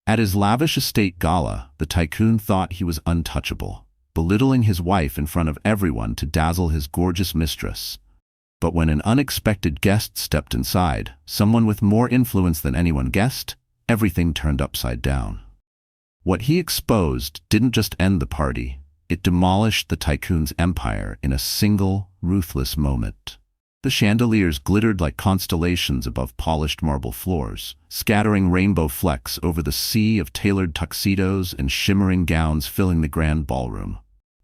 At his lavish estate gala, the tycoon thought he was untouchable, belittling his wife in front of everyone to dazzle his gorgeous mistress. But when an unexpected guest stepped inside, someone with more influence than anyone guessed, everything turned upside down. What he exposed didn't just end the party, it demolished the tycoon's empire in a single, ruthless moment. The chandeliers glittered like constellations above polished marble floors, scattering rainbow flecks over the sea of tailored tuxedos and shimmering gowns filling the grand ballroom.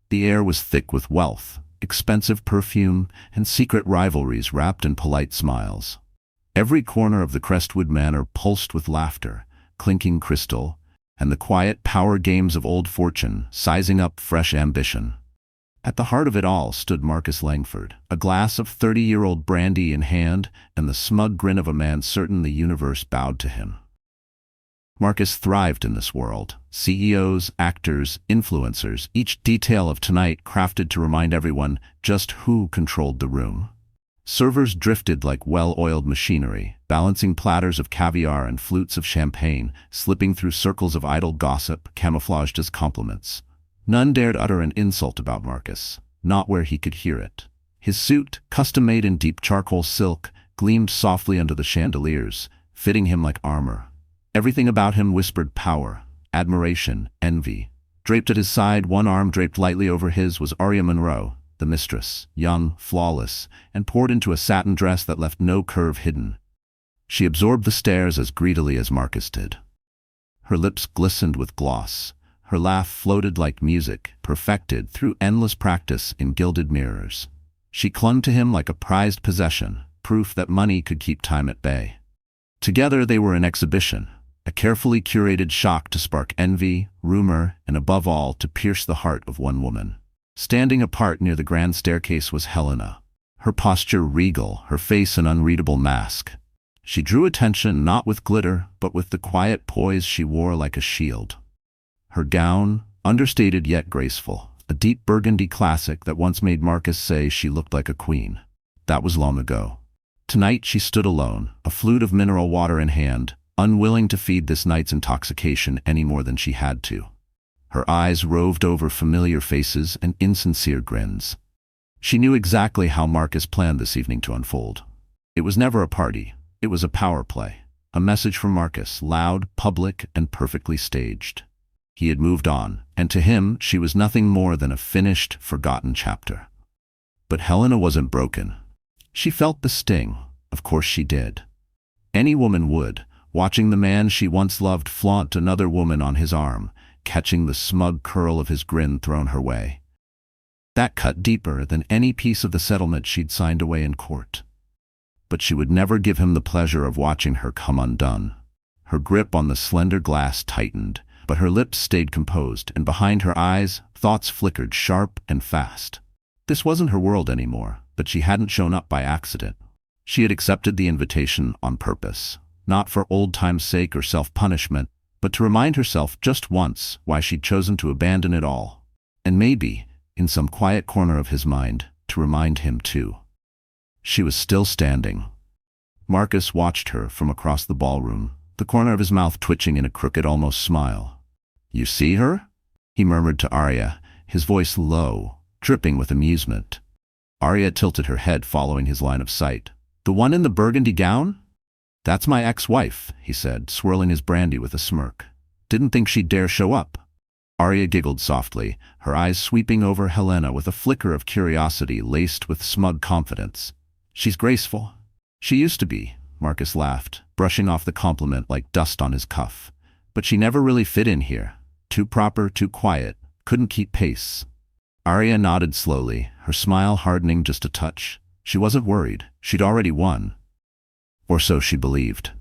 The air was thick with wealth, expensive perfume, and secret rivalries wrapped in polite smiles. Every corner of the Crestwood Manor pulsed with laughter, clinking crystal, and the quiet power games of old fortune sizing up fresh ambition. At the heart of it all stood Marcus Langford, a glass of 30-year-old brandy in hand and the smug grin of a man certain the universe bowed to him. Marcus thrived in this world. CEOs, actors, influencers, each detail of tonight crafted to remind everyone just who controlled the room. Servers drifted like well-oiled machinery, balancing platters of caviar and flutes of champagne, slipping through circles of idle gossip camouflaged as compliments. None dared utter an insult about Marcus, not where he could hear it. His suit, custom-made in deep charcoal silk, gleamed softly under the chandeliers, fitting him like armor. Everything about him whispered power, admiration, envy. Draped at his side, one arm draped lightly over his, was Aria Monroe, the mistress, young, flawless, and poured into a satin dress that left no curve hidden. She absorbed the stares as greedily as Marcus did. Her lips glistened with gloss. Her laugh floated like music, perfected through endless practice in gilded mirrors. She clung to him like a prized possession, proof that money could keep time at bay. Together they were an exhibition, a carefully curated shock to spark envy, rumor, and above all to pierce the heart of one woman. Standing apart near the grand staircase was Helena, her posture regal, her face an unreadable mask. She drew attention not with glitter, but with the quiet poise she wore like a shield. Her gown, understated yet graceful, a deep burgundy classic that once made Marcus say she looked like a queen. That was long ago. Tonight she stood alone, a flute of mineral water in hand, unwilling to feed this night's intoxication any more than she had to. Her eyes roved over familiar faces and insincere grins. She knew exactly how Marcus planned this evening to unfold. It was never a party, it was a power play. A message from Marcus, loud, public, and perfectly staged. He had moved on, and to him she was nothing more than a finished, forgotten chapter. But Helena wasn't broken. She felt the sting, of course she did. Any woman would, watching the man she once loved flaunt another woman on his arm, catching the smug curl of his grin thrown her way. That cut deeper than any piece of the settlement she'd signed away in court. But she would never give him the pleasure of watching her come undone. Her grip on the slender glass tightened, but her lips stayed composed, and behind her eyes, thoughts flickered sharp and fast. This wasn't her world anymore, but she hadn't shown up by accident. She had accepted the invitation on purpose, not for old time's sake or self-punishment, but to remind herself just once why she'd chosen to abandon it all. And maybe, in some quiet corner of his mind, to remind him too. She was still standing. Marcus watched her from across the ballroom, the corner of his mouth twitching in a crooked, almost smile. "You see her?" he murmured to Aria, his voice low, dripping with amusement. Aria tilted her head following his line of sight. "The one in the burgundy gown?" "That's my ex-wife," he said, swirling his brandy with a smirk. "Didn't think she'd dare show up." Aria giggled softly, her eyes sweeping over Helena with a flicker of curiosity laced with smug confidence. "She's graceful." "She used to be," Marcus laughed, brushing off the compliment like dust on his cuff. "But she never really fit in here. Too proper, too quiet, couldn't keep pace." Aria nodded slowly, her smile hardening just a touch. She wasn't worried, she'd already won. Or so she believed.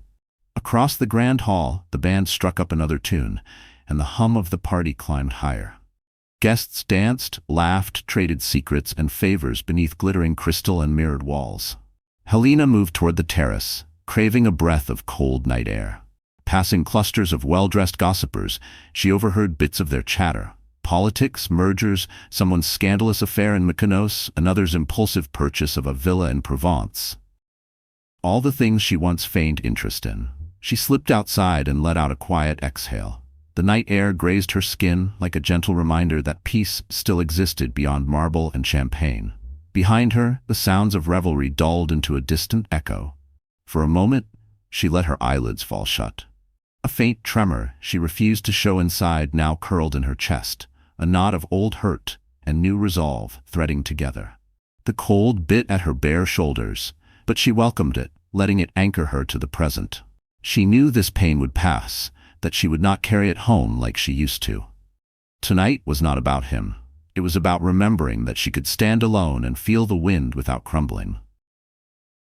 Across the grand hall, the band struck up another tune, and the hum of the party climbed higher. Guests danced, laughed, traded secrets and favors beneath glittering crystal and mirrored walls. Helena moved toward the terrace, craving a breath of cold night air. Passing clusters of well-dressed gossipers, she overheard bits of their chatter. Politics, mergers, someone's scandalous affair in Mykonos, another's impulsive purchase of a villa in Provence. All the things she once feigned interest in. She slipped outside and let out a quiet exhale. The night air grazed her skin like a gentle reminder that peace still existed beyond marble and champagne. Behind her, the sounds of revelry dulled into a distant echo. For a moment, she let her eyelids fall shut. A faint tremor she refused to show inside now curled in her chest, a knot of old hurt and new resolve threading together. The cold bit at her bare shoulders, but she welcomed it, letting it anchor her to the present. She knew this pain would pass, that she would not carry it home like she used to. Tonight was not about him. It was about remembering that she could stand alone and feel the wind without crumbling.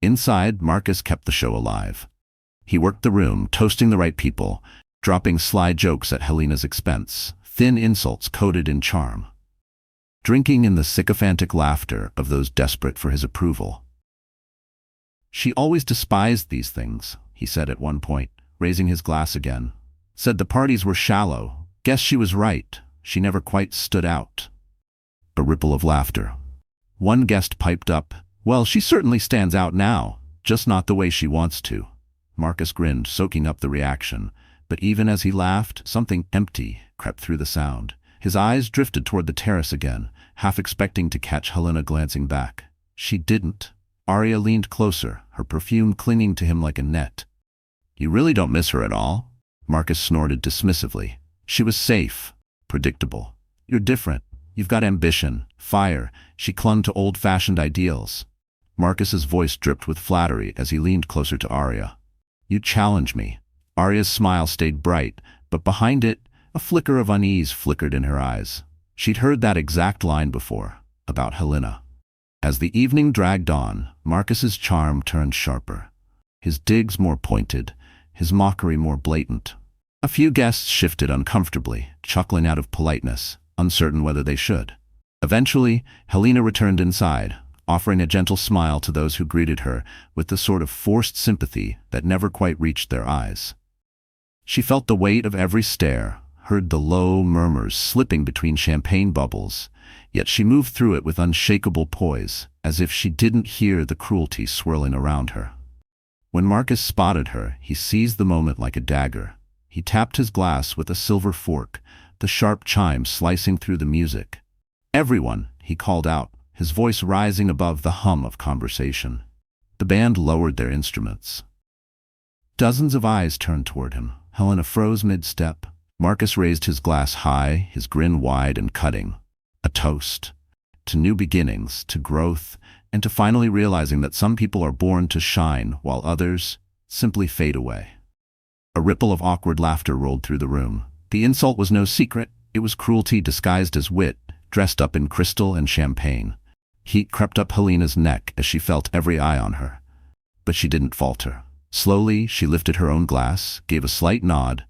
Inside, Marcus kept the show alive. He worked the room, toasting the right people, dropping sly jokes at Helena's expense, thin insults coated in charm. Drinking in the sycophantic laughter of those desperate for his approval. She always despised these things, he said at one point, raising his glass again. Said the parties were shallow. Guess she was right. She never quite stood out. A ripple of laughter. One guest piped up, "Well, she certainly stands out now, just not the way she wants to." Marcus grinned, soaking up the reaction, but even as he laughed, something empty crept through the sound. His eyes drifted toward the terrace again, half expecting to catch Helena glancing back. She didn't. Arya leaned closer, her perfume clinging to him like a net. "You really don't miss her at all?" Marcus snorted dismissively. "She was safe, predictable. You're different. You've got ambition, fire." She clung to old-fashioned ideals. Marcus's voice dripped with flattery as he leaned closer to Arya. "You challenge me." Arya's smile stayed bright, but behind it, a flicker of unease flickered in her eyes. She'd heard that exact line before, about Helena. As the evening dragged on, Marcus's charm turned sharper. His digs more pointed, his mockery more blatant. A few guests shifted uncomfortably, chuckling out of politeness, uncertain whether they should. Eventually, Helena returned inside, offering a gentle smile to those who greeted her with the sort of forced sympathy that never quite reached their eyes. She felt the weight of every stare, heard the low murmurs slipping between champagne bubbles, yet she moved through it with unshakable poise, as if she didn't hear the cruelty swirling around her. When Marcus spotted her, he seized the moment like a dagger. He tapped his glass with a silver fork, the sharp chime slicing through the music. "Everyone," he called out, his voice rising above the hum of conversation. The band lowered their instruments. Dozens of eyes turned toward him. Helena froze mid-step. Marcus raised his glass high, his grin wide and cutting. A toast. To new beginnings, to growth, and to finally realizing that some people are born to shine while others simply fade away. A ripple of awkward laughter rolled through the room. The insult was no secret. It was cruelty disguised as wit, dressed up in crystal and champagne. Heat crept up Helena's neck as she felt every eye on her. But she didn't falter. Slowly, she lifted her own glass, gave a slight nod,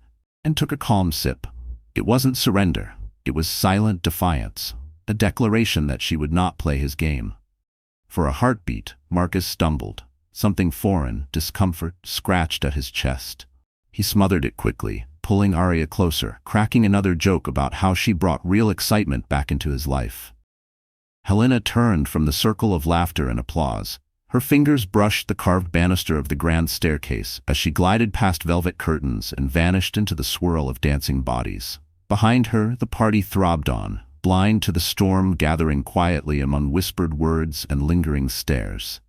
and took a calm sip. It wasn't surrender. It was silent defiance, a declaration that she would not play his game. For a heartbeat, Marcus stumbled. Something foreign, discomfort, scratched at his chest. He smothered it quickly, pulling Arya closer, cracking another joke about how she brought real excitement back into his life. Helena turned from the circle of laughter and applause. Her fingers brushed the carved banister of the grand staircase as she glided past velvet curtains and vanished into the swirl of dancing bodies. Behind her, the party throbbed on, blind to the storm gathering quietly among whispered words and lingering stares.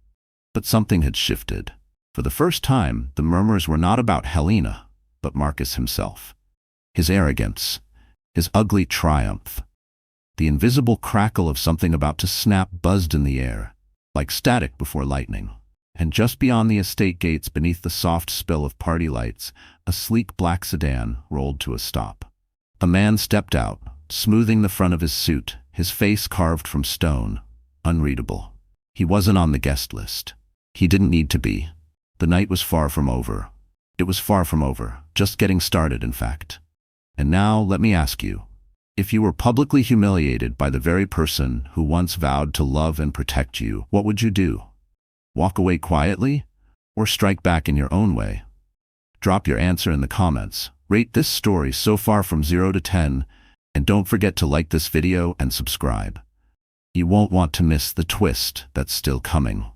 But something had shifted. For the first time, the murmurs were not about Helena, but Marcus himself. His arrogance, his ugly triumph. The invisible crackle of something about to snap buzzed in the air, like static before lightning. And just beyond the estate gates, beneath the soft spill of party lights, a sleek black sedan rolled to a stop. A man stepped out, smoothing the front of his suit, his face carved from stone, unreadable. He wasn't on the guest list. He didn't need to be. The night was far from over. It was far from over, just getting started, in fact. And now, let me ask you, if you were publicly humiliated by the very person who once vowed to love and protect you, what would you do? Walk away quietly? Or strike back in your own way? Drop your answer in the comments. Rate this story so far from 0 to 10, and don't forget to like this video and subscribe. You won't want to miss the twist that's still coming.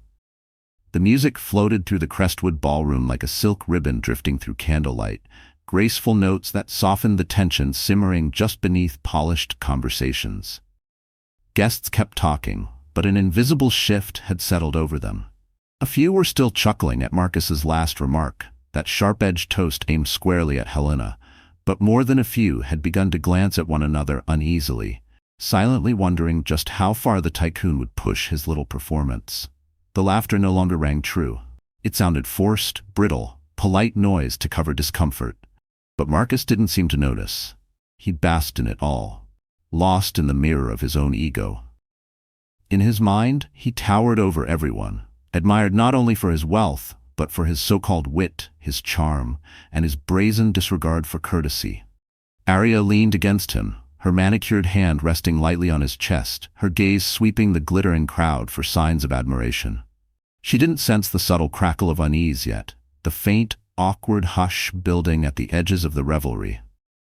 The music floated through the Crestwood ballroom like a silk ribbon drifting through candlelight, graceful notes that softened the tension simmering just beneath polished conversations. Guests kept talking, but an invisible shift had settled over them. A few were still chuckling at Marcus's last remark, that sharp-edged toast aimed squarely at Helena, but more than a few had begun to glance at one another uneasily, silently wondering just how far the tycoon would push his little performance. The laughter no longer rang true. It sounded forced, brittle, polite noise to cover discomfort. But Marcus didn't seem to notice. He basked in it all, lost in the mirror of his own ego. In his mind, he towered over everyone, admired not only for his wealth, but for his so-called wit, his charm, and his brazen disregard for courtesy. Arya leaned against him, her manicured hand resting lightly on his chest, her gaze sweeping the glittering crowd for signs of admiration. She didn't sense the subtle crackle of unease yet, the faint, awkward hush building at the edges of the revelry.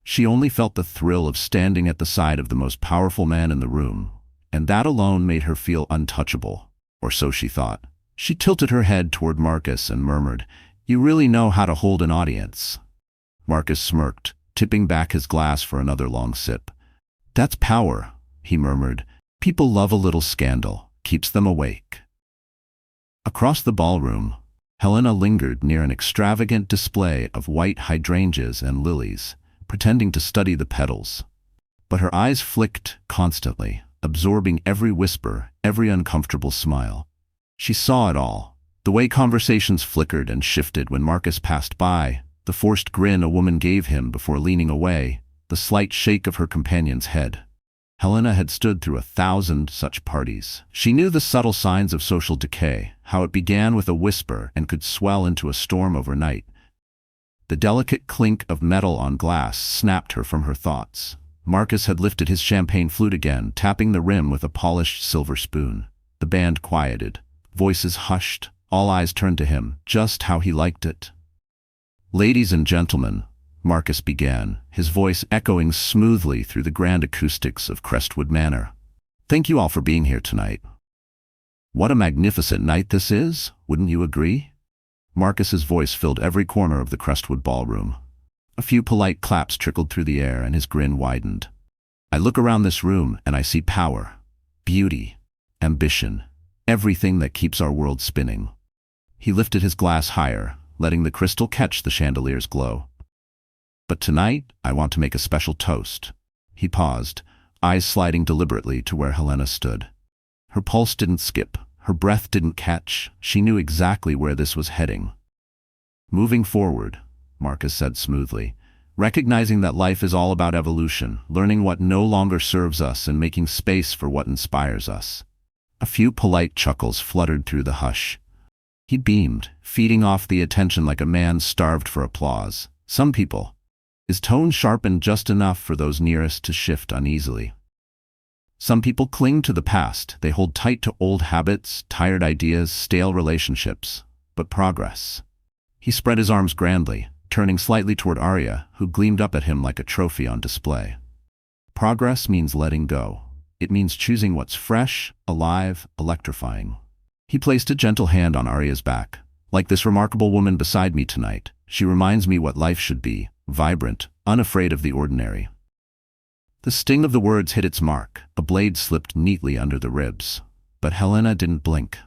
She only felt the thrill of standing at the side of the most powerful man in the room, and that alone made her feel untouchable, or so she thought. She tilted her head toward Marcus and murmured, "You really know how to hold an audience." Marcus smirked, tipping back his glass for another long sip. "That's power," he murmured. "People love a little scandal, keeps them awake." Across the ballroom, Helena lingered near an extravagant display of white hydrangeas and lilies, pretending to study the petals. But her eyes flicked constantly, absorbing every whisper, every uncomfortable smile. She saw it all, the way conversations flickered and shifted when Marcus passed by, the forced grin a woman gave him before leaning away, the slight shake of her companion's head. Helena had stood through 1,000 such parties. She knew the subtle signs of social decay, how it began with a whisper and could swell into a storm overnight. The delicate clink of metal on glass snapped her from her thoughts. Marcus had lifted his champagne flute again, tapping the rim with a polished silver spoon. The band quieted. Voices hushed, all eyes turned to him, just how he liked it. "Ladies and gentlemen," Marcus began, his voice echoing smoothly through the grand acoustics of Crestwood Manor. "Thank you all for being here tonight. What a magnificent night this is, wouldn't you agree?" Marcus's voice filled every corner of the Crestwood ballroom. A few polite claps trickled through the air and his grin widened. "I look around this room and I see power, beauty, ambition, everything that keeps our world spinning." He lifted his glass higher, letting the crystal catch the chandelier's glow. "But tonight, I want to make a special toast." He paused, eyes sliding deliberately to where Helena stood. Her pulse didn't skip, her breath didn't catch. She knew exactly where this was heading. "Moving forward," Marcus said smoothly, "recognizing that life is all about evolution, learning what no longer serves us and making space for what inspires us." A few polite chuckles fluttered through the hush. He beamed, feeding off the attention like a man starved for applause. Some people. His tone sharpened just enough for those nearest to shift uneasily. Some people cling to the past. They hold tight to old habits, tired ideas, stale relationships. But progress. He spread his arms grandly, turning slightly toward Arya, who gleamed up at him like a trophy on display. Progress means letting go. It means choosing what's fresh, alive, electrifying. He placed a gentle hand on Arya's back. "Like this remarkable woman beside me tonight, she reminds me what life should be, vibrant, unafraid of the ordinary." The sting of the words hit its mark. A blade slipped neatly under the ribs. But Helena didn't blink.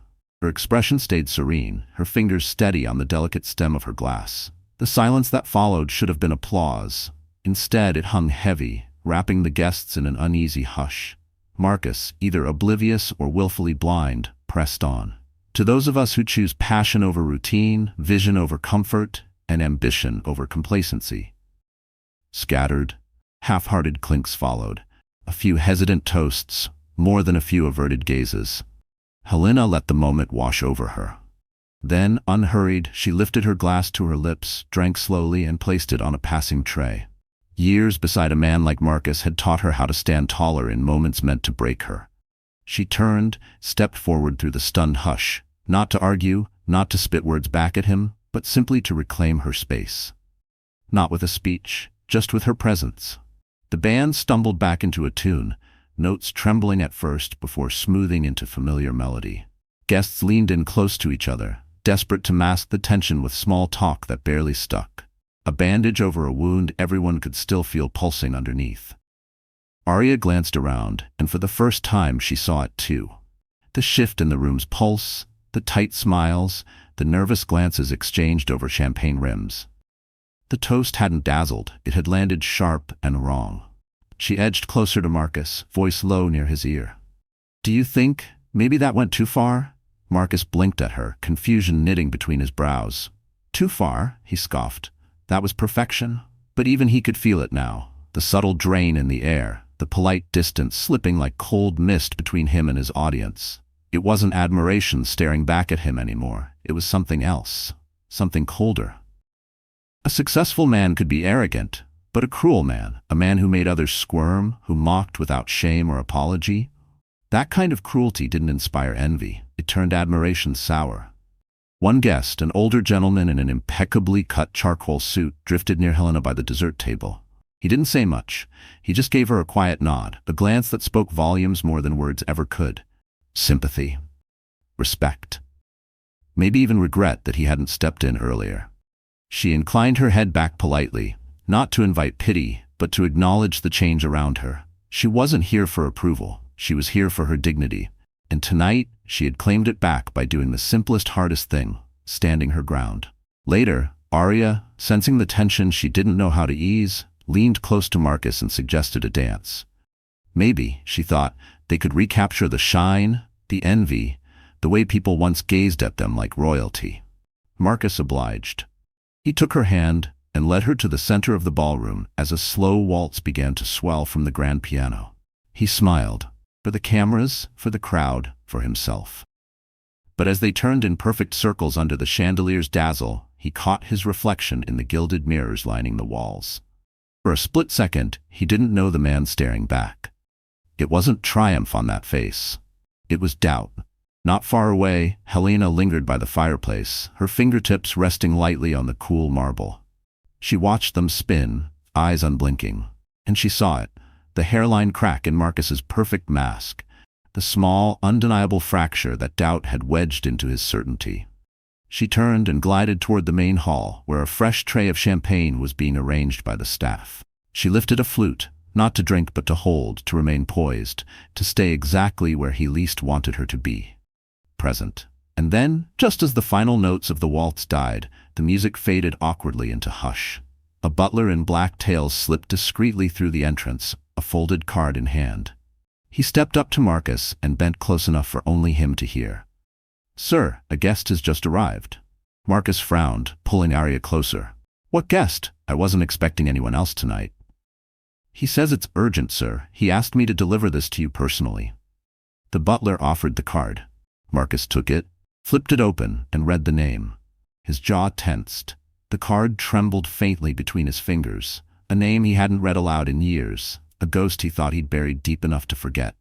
Her expression stayed serene, her fingers steady on the delicate stem of her glass. The silence that followed should have been applause. Instead, it hung heavy, wrapping the guests in an uneasy hush. Marcus, either oblivious or willfully blind, pressed on. "To those of us who choose passion over routine, vision over comfort, and ambition over complacency." Scattered, half-hearted clinks followed. A few hesitant toasts, more than a few averted gazes. Helena let the moment wash over her. Then, unhurried, she lifted her glass to her lips, drank slowly, and placed it on a passing tray. Years beside a man like Marcus had taught her how to stand taller in moments meant to break her. She turned, stepped forward through the stunned hush, not to argue, not to spit words back at him, but simply to reclaim her space. Not with a speech, just with her presence. The band stumbled back into a tune, notes trembling at first before smoothing into familiar melody. Guests leaned in close to each other, desperate to mask the tension with small talk that barely stuck. A bandage over a wound everyone could still feel pulsing underneath. Arya glanced around, and for the first time she saw it too. The shift in the room's pulse, the tight smiles, the nervous glances exchanged over champagne rims. The toast hadn't dazzled, it had landed sharp and wrong. She edged closer to Marcus, voice low near his ear. "Do you think maybe that went too far?" Marcus blinked at her, confusion knitting between his brows. "Too far?" he scoffed. That was perfection, but even he could feel it now, the subtle drain in the air, the polite distance slipping like cold mist between him and his audience. It wasn't admiration staring back at him anymore, it was something else, something colder. A successful man could be arrogant, but a cruel man, a man who made others squirm, who mocked without shame or apology, that kind of cruelty didn't inspire envy, it turned admiration sour. One guest, an older gentleman in an impeccably cut charcoal suit, drifted near Helena by the dessert table. He didn't say much. He just gave her a quiet nod, a glance that spoke volumes more than words ever could. Sympathy. Respect. Maybe even regret that he hadn't stepped in earlier. She inclined her head back politely, not to invite pity, but to acknowledge the change around her. She wasn't here for approval. She was here for her dignity. And tonight, she had claimed it back by doing the simplest, hardest thing, standing her ground. Later, Arya, sensing the tension she didn't know how to ease, leaned close to Marcus and suggested a dance. Maybe, she thought, they could recapture the shine, the envy, the way people once gazed at them like royalty. Marcus obliged. He took her hand and led her to the center of the ballroom as a slow waltz began to swell from the grand piano. He smiled. For the cameras, for the crowd, for himself. But as they turned in perfect circles under the chandelier's dazzle, he caught his reflection in the gilded mirrors lining the walls. For a split second, he didn't know the man staring back. It wasn't triumph on that face. It was doubt. Not far away, Helena lingered by the fireplace, her fingertips resting lightly on the cool marble. She watched them spin, eyes unblinking, and she saw it. The hairline crack in Marcus's perfect mask, the small, undeniable fracture that doubt had wedged into his certainty. She turned and glided toward the main hall, where a fresh tray of champagne was being arranged by the staff. She lifted a flute, not to drink but to hold, to remain poised, to stay exactly where he least wanted her to be. Present. And then, just as the final notes of the waltz died, the music faded awkwardly into hush. A butler in black tails slipped discreetly through the entrance, a folded card in hand. He stepped up to Marcus and bent close enough for only him to hear. "Sir, a guest has just arrived." Marcus frowned, pulling Arya closer. "What guest? I wasn't expecting anyone else tonight." "He says it's urgent, sir. He asked me to deliver this to you personally." The butler offered the card. Marcus took it, flipped it open, and read the name. His jaw tensed. The card trembled faintly between his fingers, a name he hadn't read aloud in years. A ghost he thought he'd buried deep enough to forget.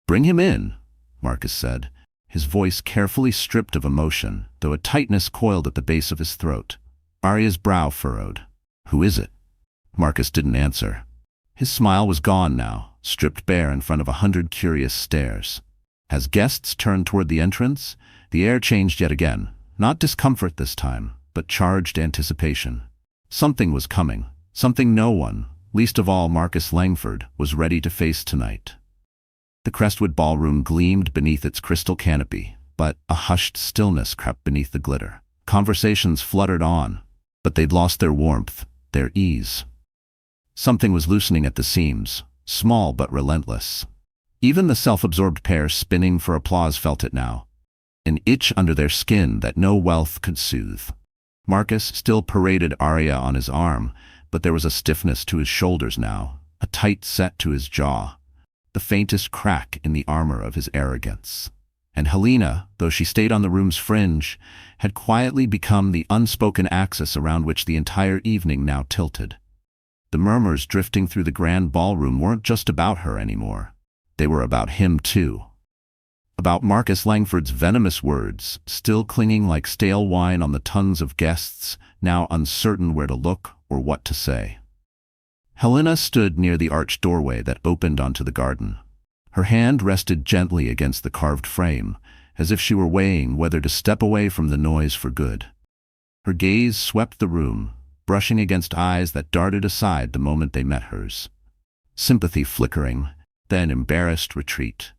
"Bring him in," Marcus said, his voice carefully stripped of emotion, though a tightness coiled at the base of his throat. Arya's brow furrowed. "Who is it?" Marcus didn't answer. His smile was gone now, stripped bare in front of 100 curious stares. As guests turned toward the entrance, the air changed yet again, not discomfort this time, but charged anticipation. Something was coming, something no one, least of all Marcus Langford, was ready to face tonight. The Crestwood ballroom gleamed beneath its crystal canopy, but a hushed stillness crept beneath the glitter. Conversations fluttered on, but they'd lost their warmth, their ease. Something was loosening at the seams, small but relentless. Even the self-absorbed pair spinning for applause felt it now, an itch under their skin that no wealth could soothe. Marcus still paraded Arya on his arm, but there was a stiffness to his shoulders now, a tight set to his jaw, the faintest crack in the armor of his arrogance. And Helena, though she stayed on the room's fringe, had quietly become the unspoken axis around which the entire evening now tilted. The murmurs drifting through the grand ballroom weren't just about her anymore. They were about him too. About Marcus Langford's venomous words, still clinging like stale wine on the tongues of guests, now uncertain where to look or what to say. Helena stood near the arched doorway that opened onto the garden. Her hand rested gently against the carved frame, as if she were weighing whether to step away from the noise for good. Her gaze swept the room, brushing against eyes that darted aside the moment they met hers. Sympathy flickering, then embarrassed retreat.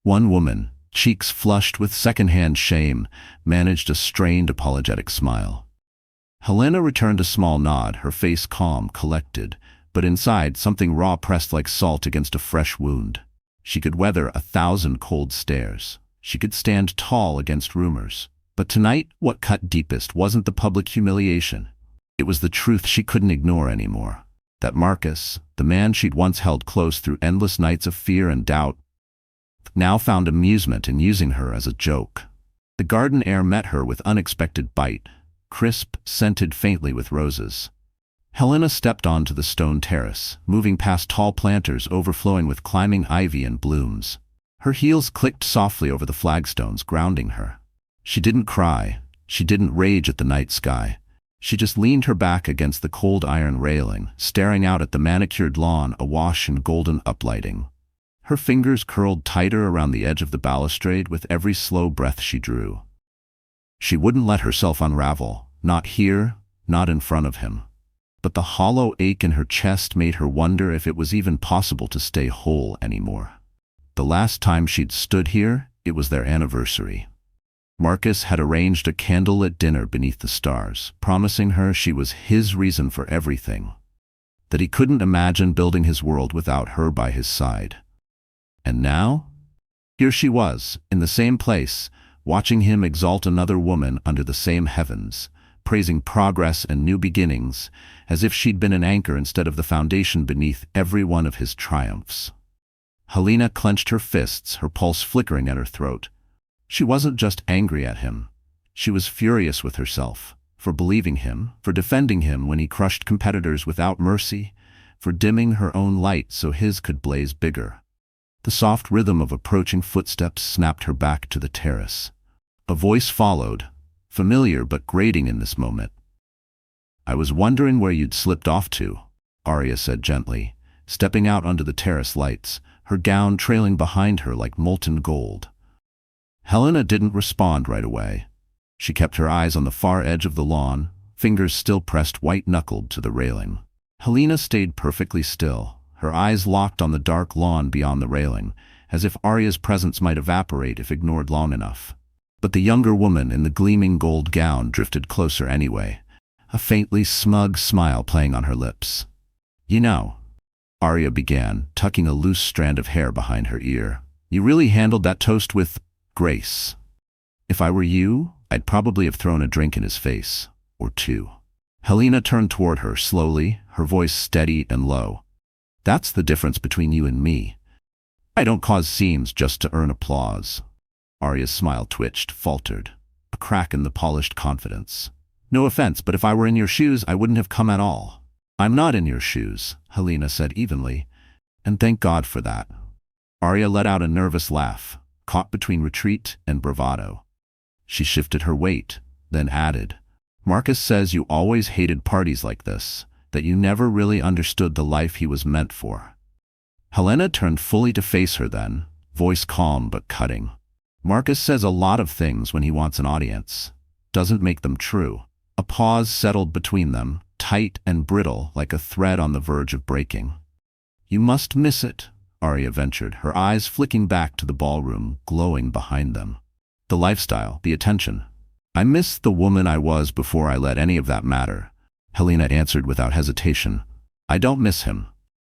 One woman, cheeks flushed with secondhand shame, managed a strained apologetic smile. Helena returned a small nod, her face calm, collected, but inside something raw pressed like salt against a fresh wound. She could weather 1,000 cold stares. She could stand tall against rumors. But tonight, what cut deepest wasn't the public humiliation. It was the truth she couldn't ignore anymore. That Marcus, the man she'd once held close through endless nights of fear and doubt, now found amusement in using her as a joke. The garden air met her with unexpected bite, crisp, scented faintly with roses. Helena stepped onto the stone terrace, moving past tall planters overflowing with climbing ivy and blooms. Her heels clicked softly over the flagstones, grounding her. She didn't cry. She didn't rage at the night sky. She just leaned her back against the cold iron railing, staring out at the manicured lawn awash in golden uplighting. Her fingers curled tighter around the edge of the balustrade with every slow breath she drew. She wouldn't let herself unravel, not here, not in front of him. But the hollow ache in her chest made her wonder if it was even possible to stay whole anymore. The last time she'd stood here, it was their anniversary. Marcus had arranged a candlelit dinner beneath the stars, promising her she was his reason for everything, that he couldn't imagine building his world without her by his side. And now? Here she was, in the same place, watching him exalt another woman under the same heavens, praising progress and new beginnings, as if she'd been an anchor instead of the foundation beneath every one of his triumphs. Helena clenched her fists, her pulse flickering at her throat. She wasn't just angry at him. She was furious with herself, for believing him, for defending him when he crushed competitors without mercy, for dimming her own light so his could blaze bigger. The soft rhythm of approaching footsteps snapped her back to the terrace. A voice followed, familiar but grating in this moment. "I was wondering where you'd slipped off to," Arya said gently, stepping out under the terrace lights, her gown trailing behind her like molten gold. Helena didn't respond right away. She kept her eyes on the far edge of the lawn, fingers still pressed white-knuckled to the railing. Helena stayed perfectly still, her eyes locked on the dark lawn beyond the railing, as if Arya's presence might evaporate if ignored long enough. But the younger woman in the gleaming gold gown drifted closer anyway, a faintly smug smile playing on her lips. "You know," Arya began, tucking a loose strand of hair behind her ear, "you really handled that toast with grace. If I were you, I'd probably have thrown a drink in his face, or two." Helena turned toward her slowly, her voice steady and low. "That's the difference between you and me. I don't cause scenes just to earn applause." Arya's smile twitched, faltered, a crack in the polished confidence. "No offense, but if I were in your shoes, I wouldn't have come at all." "I'm not in your shoes," Helena said evenly, "and thank God for that." Arya let out a nervous laugh, caught between retreat and bravado. She shifted her weight, then added, "Marcus says you always hated parties like this, that you never really understood the life he was meant for." Helena turned fully to face her then, voice calm but cutting. "Marcus says a lot of things when he wants an audience. Doesn't make them true." A pause settled between them, tight and brittle like a thread on the verge of breaking. "You must miss it," Arya ventured, her eyes flicking back to the ballroom, glowing behind them. "The lifestyle, the attention. I miss the woman I was before I let any of that matter," Helena answered without hesitation. "I don't miss him.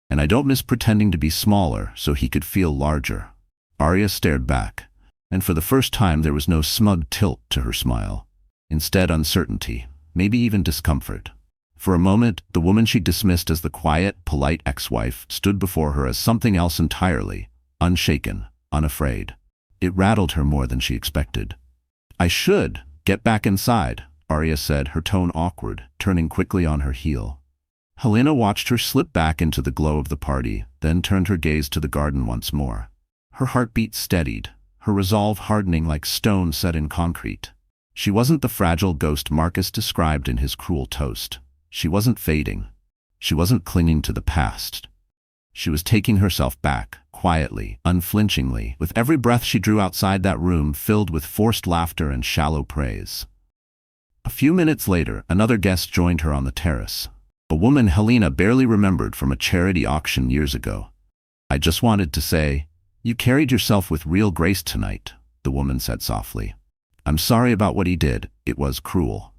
And I don't miss pretending to be smaller so he could feel larger." Arya stared back, and for the first time there was no smug tilt to her smile. Instead, uncertainty, maybe even discomfort. For a moment, the woman she dismissed as the quiet, polite ex-wife stood before her as something else entirely, unshaken, unafraid. It rattled her more than she expected. "I should get back inside," Arya said, her tone awkward, turning quickly on her heel. Helena watched her slip back into the glow of the party, then turned her gaze to the garden once more. Her heartbeat steadied, her resolve hardening like stone set in concrete. She wasn't the fragile ghost Marcus described in his cruel toast. She wasn't fading. She wasn't clinging to the past. She was taking herself back, quietly, unflinchingly, with every breath she drew outside that room filled with forced laughter and shallow praise. A few minutes later, another guest joined her on the terrace. A woman Helena barely remembered from a charity auction years ago. "I just wanted to say, you carried yourself with real grace tonight," the woman said softly. "I'm sorry about what he did. It was cruel."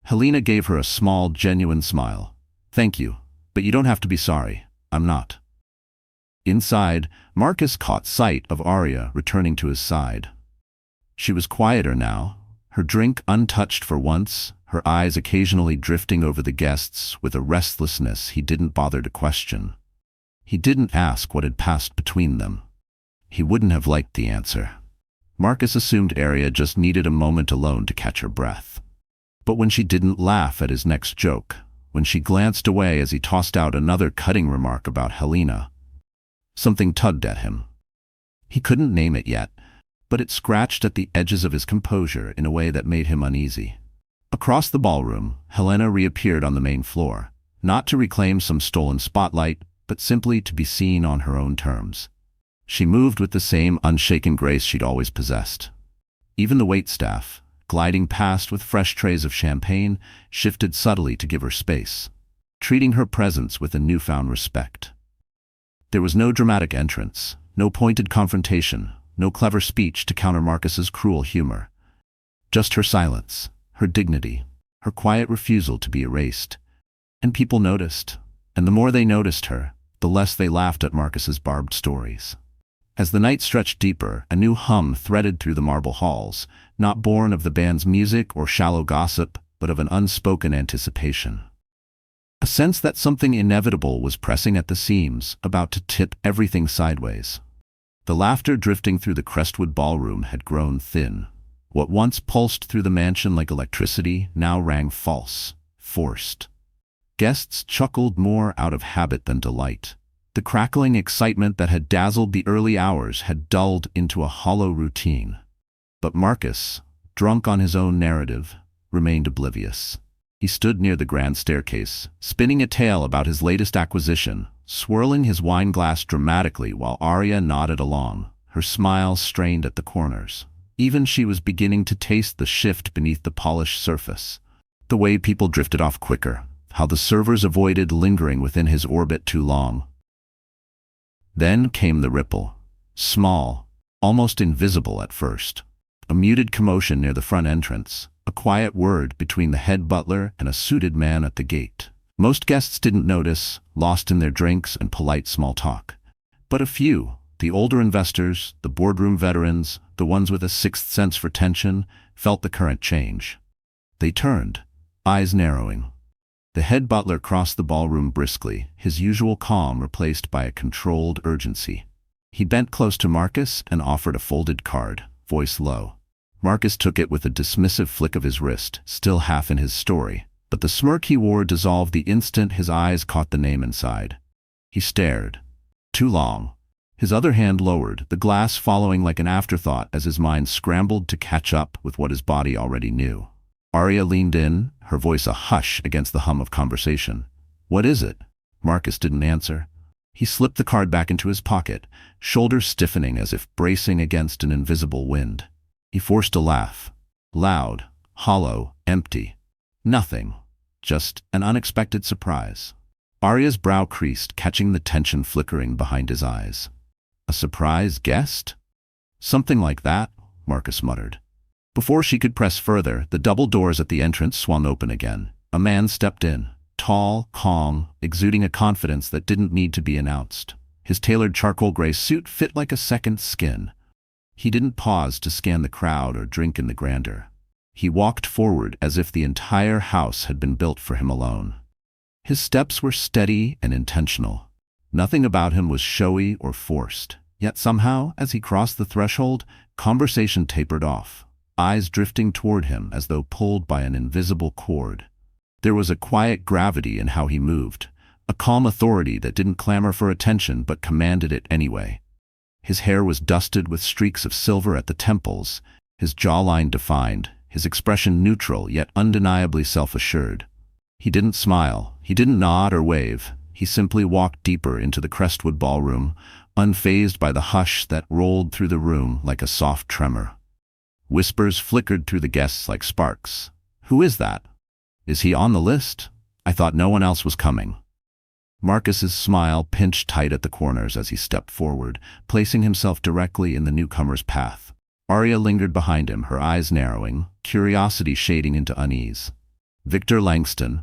Helena gave her a small, genuine smile. "Thank you, but you don't have to be sorry. I'm not." Inside, Marcus caught sight of Arya returning to his side. She was quieter now, her drink untouched for once, her eyes occasionally drifting over the guests with a restlessness he didn't bother to question. He didn't ask what had passed between them. He wouldn't have liked the answer. Marcus assumed Arya just needed a moment alone to catch her breath. But when she didn't laugh at his next joke, when she glanced away as he tossed out another cutting remark about Helena, something tugged at him. He couldn't name it yet, but it scratched at the edges of his composure in a way that made him uneasy. Across the ballroom, Helena reappeared on the main floor, not to reclaim some stolen spotlight, but simply to be seen on her own terms. She moved with the same unshaken grace she'd always possessed. Even the waitstaff, gliding past with fresh trays of champagne, shifted subtly to give her space, treating her presence with a newfound respect. There was no dramatic entrance, no pointed confrontation, no clever speech to counter Marcus's cruel humor. Just her silence, her dignity, her quiet refusal to be erased. And people noticed, and the more they noticed her, the less they laughed at Marcus's barbed stories. As the night stretched deeper, a new hum threaded through the marble halls, not born of the band's music or shallow gossip, but of an unspoken anticipation. A sense that something inevitable was pressing at the seams, about to tip everything sideways. The laughter drifting through the Crestwood ballroom had grown thin. What once pulsed through the mansion like electricity now rang false, forced. Guests chuckled more out of habit than delight. The crackling excitement that had dazzled the early hours had dulled into a hollow routine. But Marcus, drunk on his own narrative, remained oblivious. He stood near the grand staircase, spinning a tale about his latest acquisition, swirling his wine glass dramatically while Arya nodded along, her smile strained at the corners. Even she was beginning to taste the shift beneath the polished surface. The way people drifted off quicker, how the servers avoided lingering within his orbit too long. Then came the ripple, small, almost invisible at first. A muted commotion near the front entrance, a quiet word between the head butler and a suited man at the gate. Most guests didn't notice, lost in their drinks and polite small talk. But a few, the older investors, the boardroom veterans, the ones with a sixth sense for tension, felt the current change. They turned, eyes narrowing. The head butler crossed the ballroom briskly, his usual calm replaced by a controlled urgency. He bent close to Marcus and offered a folded card, voice low. Marcus took it with a dismissive flick of his wrist, still half in his story, but the smirk he wore dissolved the instant his eyes caught the name inside. He stared. Too long. His other hand lowered, the glass following like an afterthought as his mind scrambled to catch up with what his body already knew. Arya leaned in, her voice a hush against the hum of conversation. "What is it?" Marcus didn't answer. He slipped the card back into his pocket, shoulders stiffening as if bracing against an invisible wind. He forced a laugh. Loud, hollow, empty. Nothing. Just an unexpected surprise. Arya's brow creased, catching the tension flickering behind his eyes. A surprise guest? Something like that, Marcus muttered. Before she could press further, the double doors at the entrance swung open again. A man stepped in, tall, calm, exuding a confidence that didn't need to be announced. His tailored charcoal gray suit fit like a second skin. He didn't pause to scan the crowd or drink in the grandeur. He walked forward as if the entire house had been built for him alone. His steps were steady and intentional. Nothing about him was showy or forced. Yet somehow, as he crossed the threshold, conversation tapered off, eyes drifting toward him as though pulled by an invisible cord. There was a quiet gravity in how he moved, a calm authority that didn't clamor for attention but commanded it anyway. His hair was dusted with streaks of silver at the temples, his jawline defined, his expression neutral yet undeniably self-assured. He didn't smile, he didn't nod or wave, he simply walked deeper into the Crestwood ballroom, unfazed by the hush that rolled through the room like a soft tremor. Whispers flickered through the guests like sparks. "Who is that? Is he on the list? I thought no one else was coming." Marcus's smile pinched tight at the corners as he stepped forward, placing himself directly in the newcomer's path. Arya lingered behind him, her eyes narrowing, curiosity shading into unease. "Victor Langston,"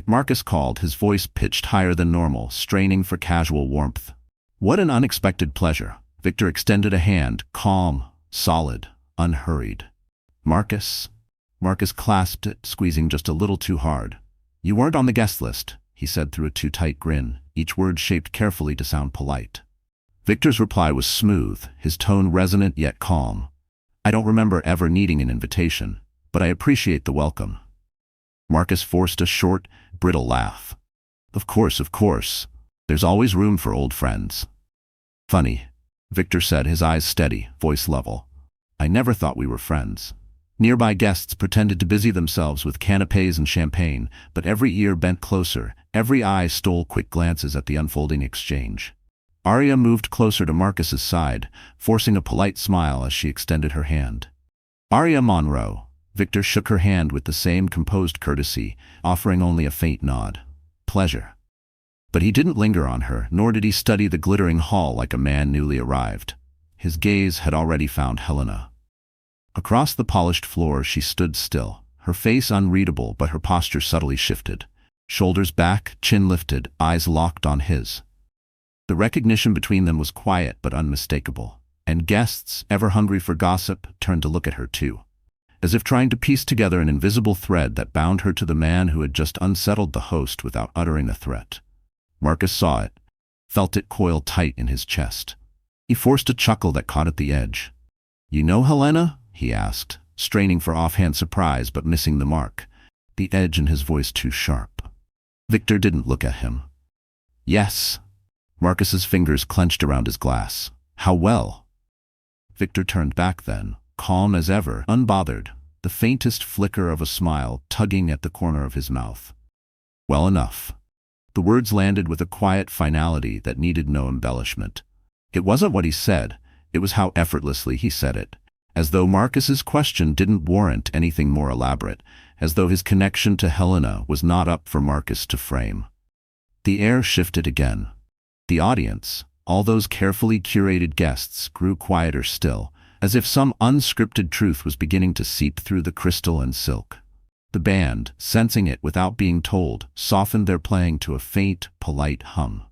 Marcus called, his voice pitched higher than normal, straining for casual warmth. "What an unexpected pleasure." Victor extended a hand, calm, solid, unhurried. "Marcus?" Marcus clasped it, squeezing just a little too hard. "You weren't on the guest list," he said through a too tight grin, each word shaped carefully to sound polite. Victor's reply was smooth, his tone resonant yet calm. "I don't remember ever needing an invitation, but I appreciate the welcome." Marcus forced a short, brittle laugh. Of course. There's always room for old friends." "Funny," Victor said, his eyes steady, voice level. "I never thought we were friends." Nearby guests pretended to busy themselves with canapes and champagne, but every ear bent closer, every eye stole quick glances at the unfolding exchange. Arya moved closer to Marcus's side, forcing a polite smile as she extended her hand. "Arya Monroe." Victor shook her hand with the same composed courtesy, offering only a faint nod. "Pleasure." But he didn't linger on her, nor did he study the glittering hall like a man newly arrived. His gaze had already found Helena. Across the polished floor she stood still, her face unreadable but her posture subtly shifted. Shoulders back, chin lifted, eyes locked on his. The recognition between them was quiet but unmistakable, and guests, ever hungry for gossip, turned to look at her too, as if trying to piece together an invisible thread that bound her to the man who had just unsettled the host without uttering a threat. Marcus saw it, felt it coil tight in his chest. He forced a chuckle that caught at the edge. "You know Helena?" he asked, straining for offhand surprise but missing the mark, the edge in his voice too sharp. Victor didn't look at him. "Yes." Marcus's fingers clenched around his glass. "How well?" Victor turned back then, calm as ever, unbothered, the faintest flicker of a smile tugging at the corner of his mouth. "Well enough." The words landed with a quiet finality that needed no embellishment. It wasn't what he said, it was how effortlessly he said it, as though Marcus's question didn't warrant anything more elaborate, as though his connection to Helena was not up for Marcus to frame. The air shifted again. The audience, all those carefully curated guests, grew quieter still, as if some unscripted truth was beginning to seep through the crystal and silk. The band, sensing it without being told, softened their playing to a faint, polite hum.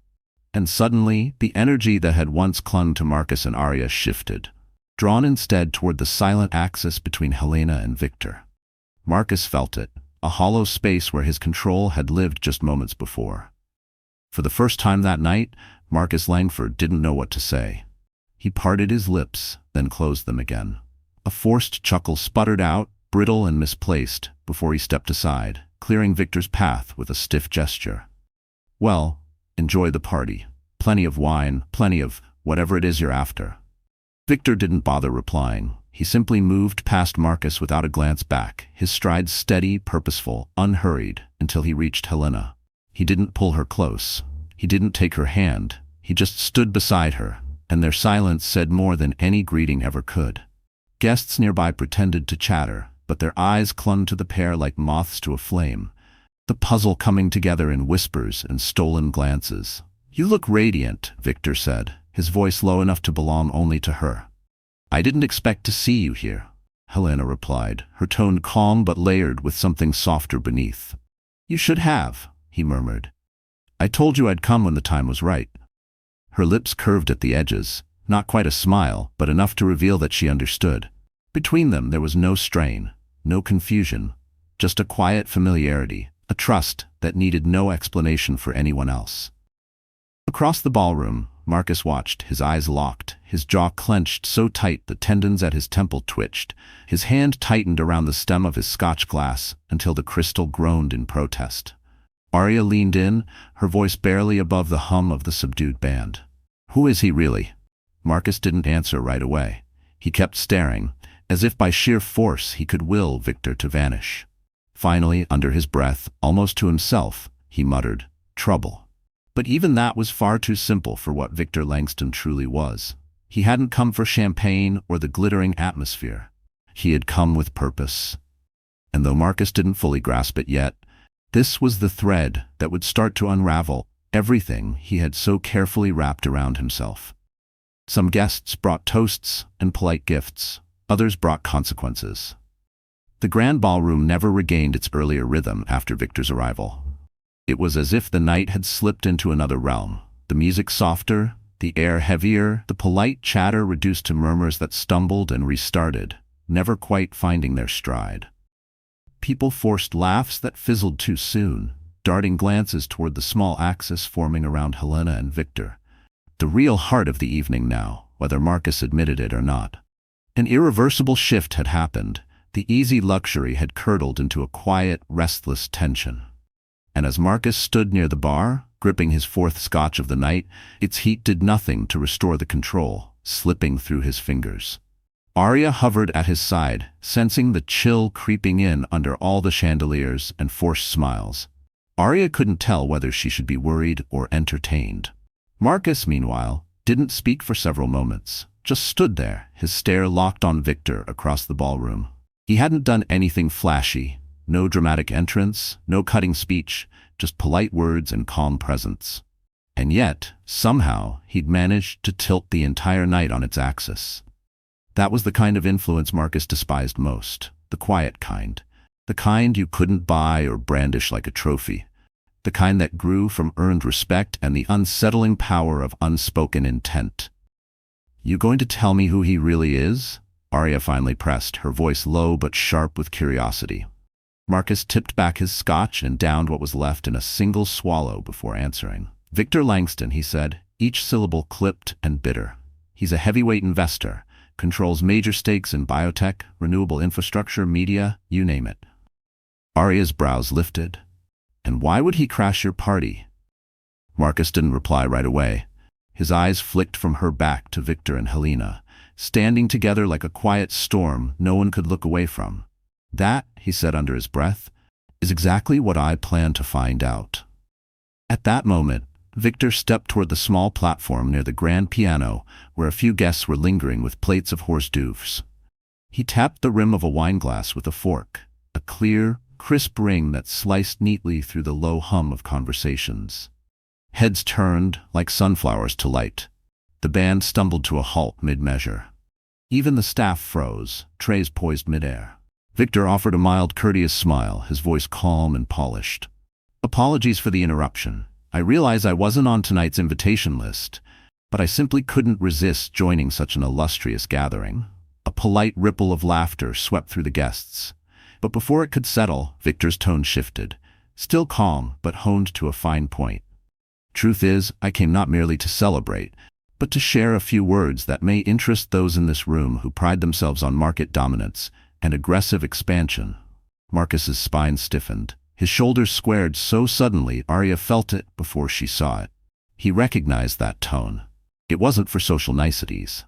And suddenly, the energy that had once clung to Marcus and Arya shifted, drawn instead toward the silent axis between Helena and Victor. Marcus felt it, a hollow space where his control had lived just moments before. For the first time that night, Marcus Langford didn't know what to say. He parted his lips, then closed them again. A forced chuckle sputtered out, brittle and misplaced, before he stepped aside, clearing Victor's path with a stiff gesture. "Well, enjoy the party. Plenty of wine, plenty of whatever it is you're after." Victor didn't bother replying. He simply moved past Marcus without a glance back, his strides steady, purposeful, unhurried, until he reached Helena. He didn't pull her close. He didn't take her hand. He just stood beside her, and their silence said more than any greeting ever could. Guests nearby pretended to chatter, but their eyes clung to the pair like moths to a flame, the puzzle coming together in whispers and stolen glances. "You look radiant," Victor said, his voice low enough to belong only to her. "I didn't expect to see you here," Helena replied, her tone calm but layered with something softer beneath. "You should have," he murmured. "I told you I'd come when the time was right." Her lips curved at the edges, not quite a smile, but enough to reveal that she understood. Between them there was no strain, no confusion, just a quiet familiarity, a trust that needed no explanation for anyone else. Across the ballroom, Marcus watched, his eyes locked, his jaw clenched so tight the tendons at his temple twitched. His hand tightened around the stem of his scotch glass until the crystal groaned in protest. Arya leaned in, her voice barely above the hum of the subdued band. "Who is he really?" Marcus didn't answer right away. He kept staring, as if by sheer force he could will Victor to vanish. Finally, under his breath, almost to himself, he muttered, "Trouble." But even that was far too simple for what Victor Langston truly was. He hadn't come for champagne or the glittering atmosphere. He had come with purpose. And though Marcus didn't fully grasp it yet, this was the thread that would start to unravel everything he had so carefully wrapped around himself. Some guests brought toasts and polite gifts. Others brought consequences. The grand ballroom never regained its earlier rhythm after Victor's arrival. It was as if the night had slipped into another realm. The music softer, the air heavier, the polite chatter reduced to murmurs that stumbled and restarted, never quite finding their stride. People forced laughs that fizzled too soon, darting glances toward the small axis forming around Helena and Victor. The real heart of the evening now, whether Marcus admitted it or not. An irreversible shift had happened. The easy luxury had curdled into a quiet, restless tension. And as Marcus stood near the bar, gripping his fourth scotch of the night, its heat did nothing to restore the control, slipping through his fingers. Arya hovered at his side, sensing the chill creeping in under all the chandeliers and forced smiles. Arya couldn't tell whether she should be worried or entertained. Marcus, meanwhile, didn't speak for several moments, just stood there, his stare locked on Victor across the ballroom. He hadn't done anything flashy. No dramatic entrance, no cutting speech, just polite words and calm presence. And yet, somehow, he'd managed to tilt the entire night on its axis. That was the kind of influence Marcus despised most, the quiet kind. The kind you couldn't buy or brandish like a trophy. The kind that grew from earned respect and the unsettling power of unspoken intent. "You going to tell me who he really is?" Arya finally pressed, her voice low but sharp with curiosity. Marcus tipped back his scotch and downed what was left in a single swallow before answering. "Victor Langston," he said, each syllable clipped and bitter. "He's a heavyweight investor, controls major stakes in biotech, renewable infrastructure, media, you name it." Arya's brows lifted. "And why would he crash your party?" Marcus didn't reply right away. His eyes flicked from her back to Victor and Helena, standing together like a quiet storm no one could look away from. "That," he said under his breath, "is exactly what I plan to find out." At that moment, Victor stepped toward the small platform near the grand piano where a few guests were lingering with plates of hors d'oeuvres. He tapped the rim of a wineglass with a fork, a clear, crisp ring that sliced neatly through the low hum of conversations. Heads turned like sunflowers to light. The band stumbled to a halt mid-measure. Even the staff froze, trays poised mid-air. Victor offered a mild, courteous smile, his voice calm and polished. "Apologies for the interruption. I realize I wasn't on tonight's invitation list, but I simply couldn't resist joining such an illustrious gathering." A polite ripple of laughter swept through the guests. But before it could settle, Victor's tone shifted, still calm but honed to a fine point. "Truth is, I came not merely to celebrate, but to share a few words that may interest those in this room who pride themselves on market dominance and aggressive expansion." Marcus's spine stiffened. His shoulders squared so suddenly Arya felt it before she saw it. He recognized that tone. It wasn't for social niceties.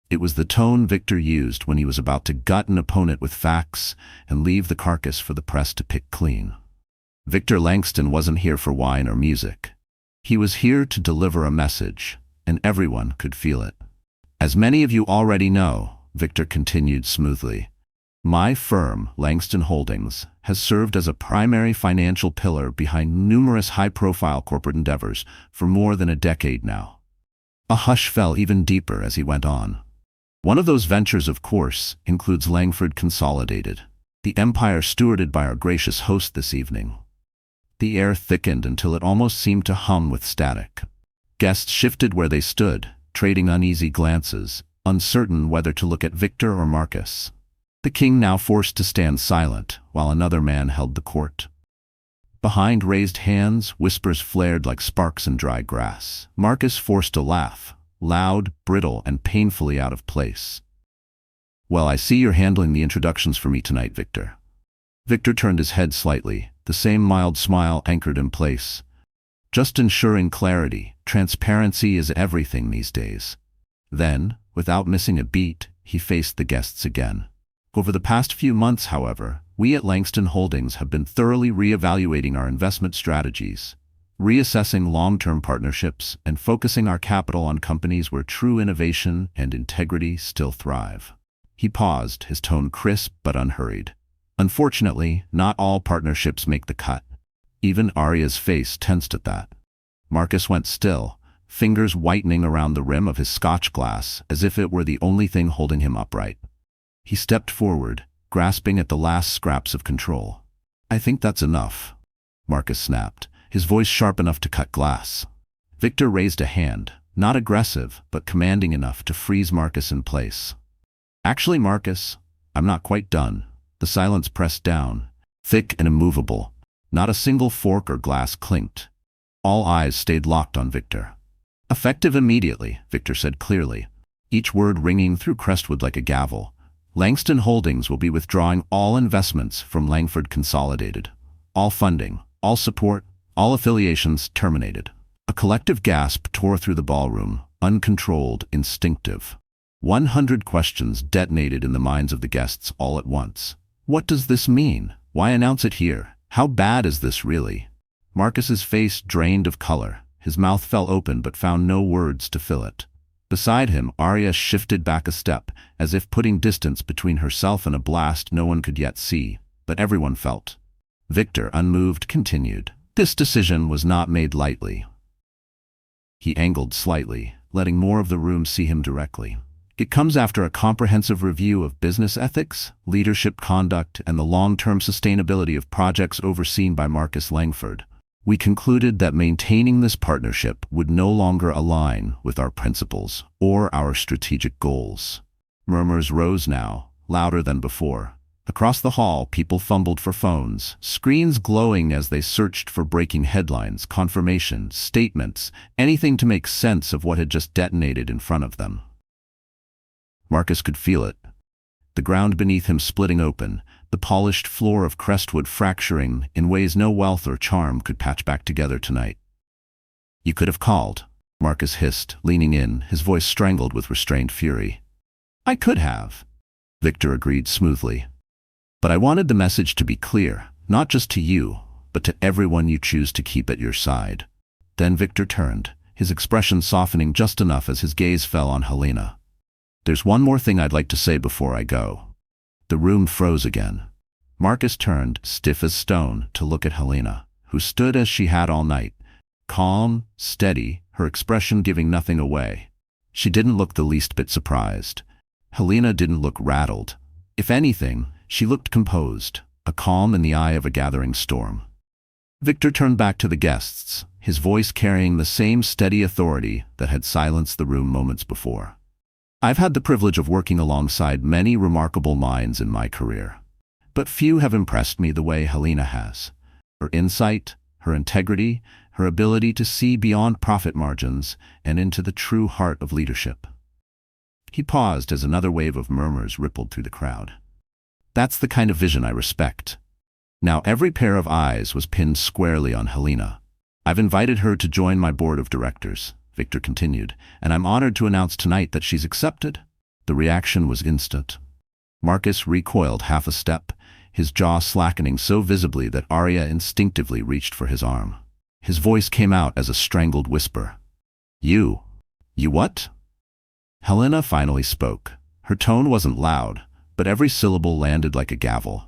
It was the tone Victor used when he was about to gut an opponent with facts and leave the carcass for the press to pick clean. Victor Langston wasn't here for wine or music. He was here to deliver a message, and everyone could feel it. "As many of you already know," Victor continued smoothly, "my firm, Langston Holdings, has served as a primary financial pillar behind numerous high-profile corporate endeavors for more than a decade now." A hush fell even deeper as he went on. "One of those ventures, of course, includes Langford Consolidated, the empire stewarded by our gracious host this evening." The air thickened until it almost seemed to hum with static. Guests shifted where they stood, trading uneasy glances, uncertain whether to look at Victor or Marcus. The king now forced to stand silent, while another man held the court. Behind raised hands, whispers flared like sparks in dry grass. Marcus forced a laugh, loud, brittle, and painfully out of place. "Well, I see you're handling the introductions for me tonight, Victor." Victor turned his head slightly, the same mild smile anchored in place. "Just ensuring clarity. Transparency is everything these days." Then, without missing a beat, he faced the guests again. "Over the past few months, however, we at Langston Holdings have been thoroughly re-evaluating our investment strategies. reassessing long-term partnerships and focusing our capital on companies where true innovation and integrity still thrive. He paused, his tone crisp but unhurried. Unfortunately, not all partnerships make the cut. Even Arya's face tensed at that. Marcus went still, fingers whitening around the rim of his scotch glass as if it were the only thing holding him upright. He stepped forward, grasping at the last scraps of control. "I think that's enough," Marcus snapped, his voice sharp enough to cut glass. Victor raised a hand, not aggressive, but commanding enough to freeze Marcus in place. "Actually, Marcus, I'm not quite done." The silence pressed down, thick and immovable. Not a single fork or glass clinked. All eyes stayed locked on Victor. "Effective immediately," Victor said clearly, each word ringing through Crestwood like a gavel. "Langston Holdings will be withdrawing all investments from Langford Consolidated. All funding, all support, all affiliations terminated." A collective gasp tore through the ballroom, uncontrolled, instinctive. 100 questions detonated in the minds of the guests all at once. What does this mean? Why announce it here? How bad is this really? Marcus's face drained of color. His mouth fell open but found no words to fill it. Beside him, Arya shifted back a step, as if putting distance between herself and a blast no one could yet see, but everyone felt. Victor, unmoved, continued. "This decision was not made lightly." He angled slightly, letting more of the room see him directly. "It comes after a comprehensive review of business ethics, leadership conduct, and the long-term sustainability of projects overseen by Marcus Langford. We concluded that maintaining this partnership would no longer align with our principles or our strategic goals." Murmurs rose now, louder than before. Across the hall, people fumbled for phones, screens glowing as they searched for breaking headlines, confirmation, statements, anything to make sense of what had just detonated in front of them. Marcus could feel it. The ground beneath him splitting open, the polished floor of Crestwood fracturing in ways no wealth or charm could patch back together tonight. "You could have called," Marcus hissed, leaning in, his voice strangled with restrained fury. "I could have," Victor agreed smoothly. "But I wanted the message to be clear, not just to you, but to everyone you choose to keep at your side." Then Victor turned, his expression softening just enough as his gaze fell on Helena. "There's one more thing I'd like to say before I go." The room froze again. Marcus turned, stiff as stone, to look at Helena, who stood as she had all night, calm, steady, her expression giving nothing away. She didn't look the least bit surprised. Helena didn't look rattled. If anything, she looked composed, a calm in the eye of a gathering storm. Victor turned back to the guests, his voice carrying the same steady authority that had silenced the room moments before. "I've had the privilege of working alongside many remarkable minds in my career, but few have impressed me the way Helena has. Her insight, her integrity, her ability to see beyond profit margins and into the true heart of leadership." He paused as another wave of murmurs rippled through the crowd. "That's the kind of vision I respect." Now every pair of eyes was pinned squarely on Helena. "I've invited her to join my board of directors," Victor continued, "and I'm honored to announce tonight that she's accepted." The reaction was instant. Marcus recoiled half a step, his jaw slackening so visibly that Arya instinctively reached for his arm. His voice came out as a strangled whisper. You what?" Helena finally spoke. Her tone wasn't loud, but every syllable landed like a gavel.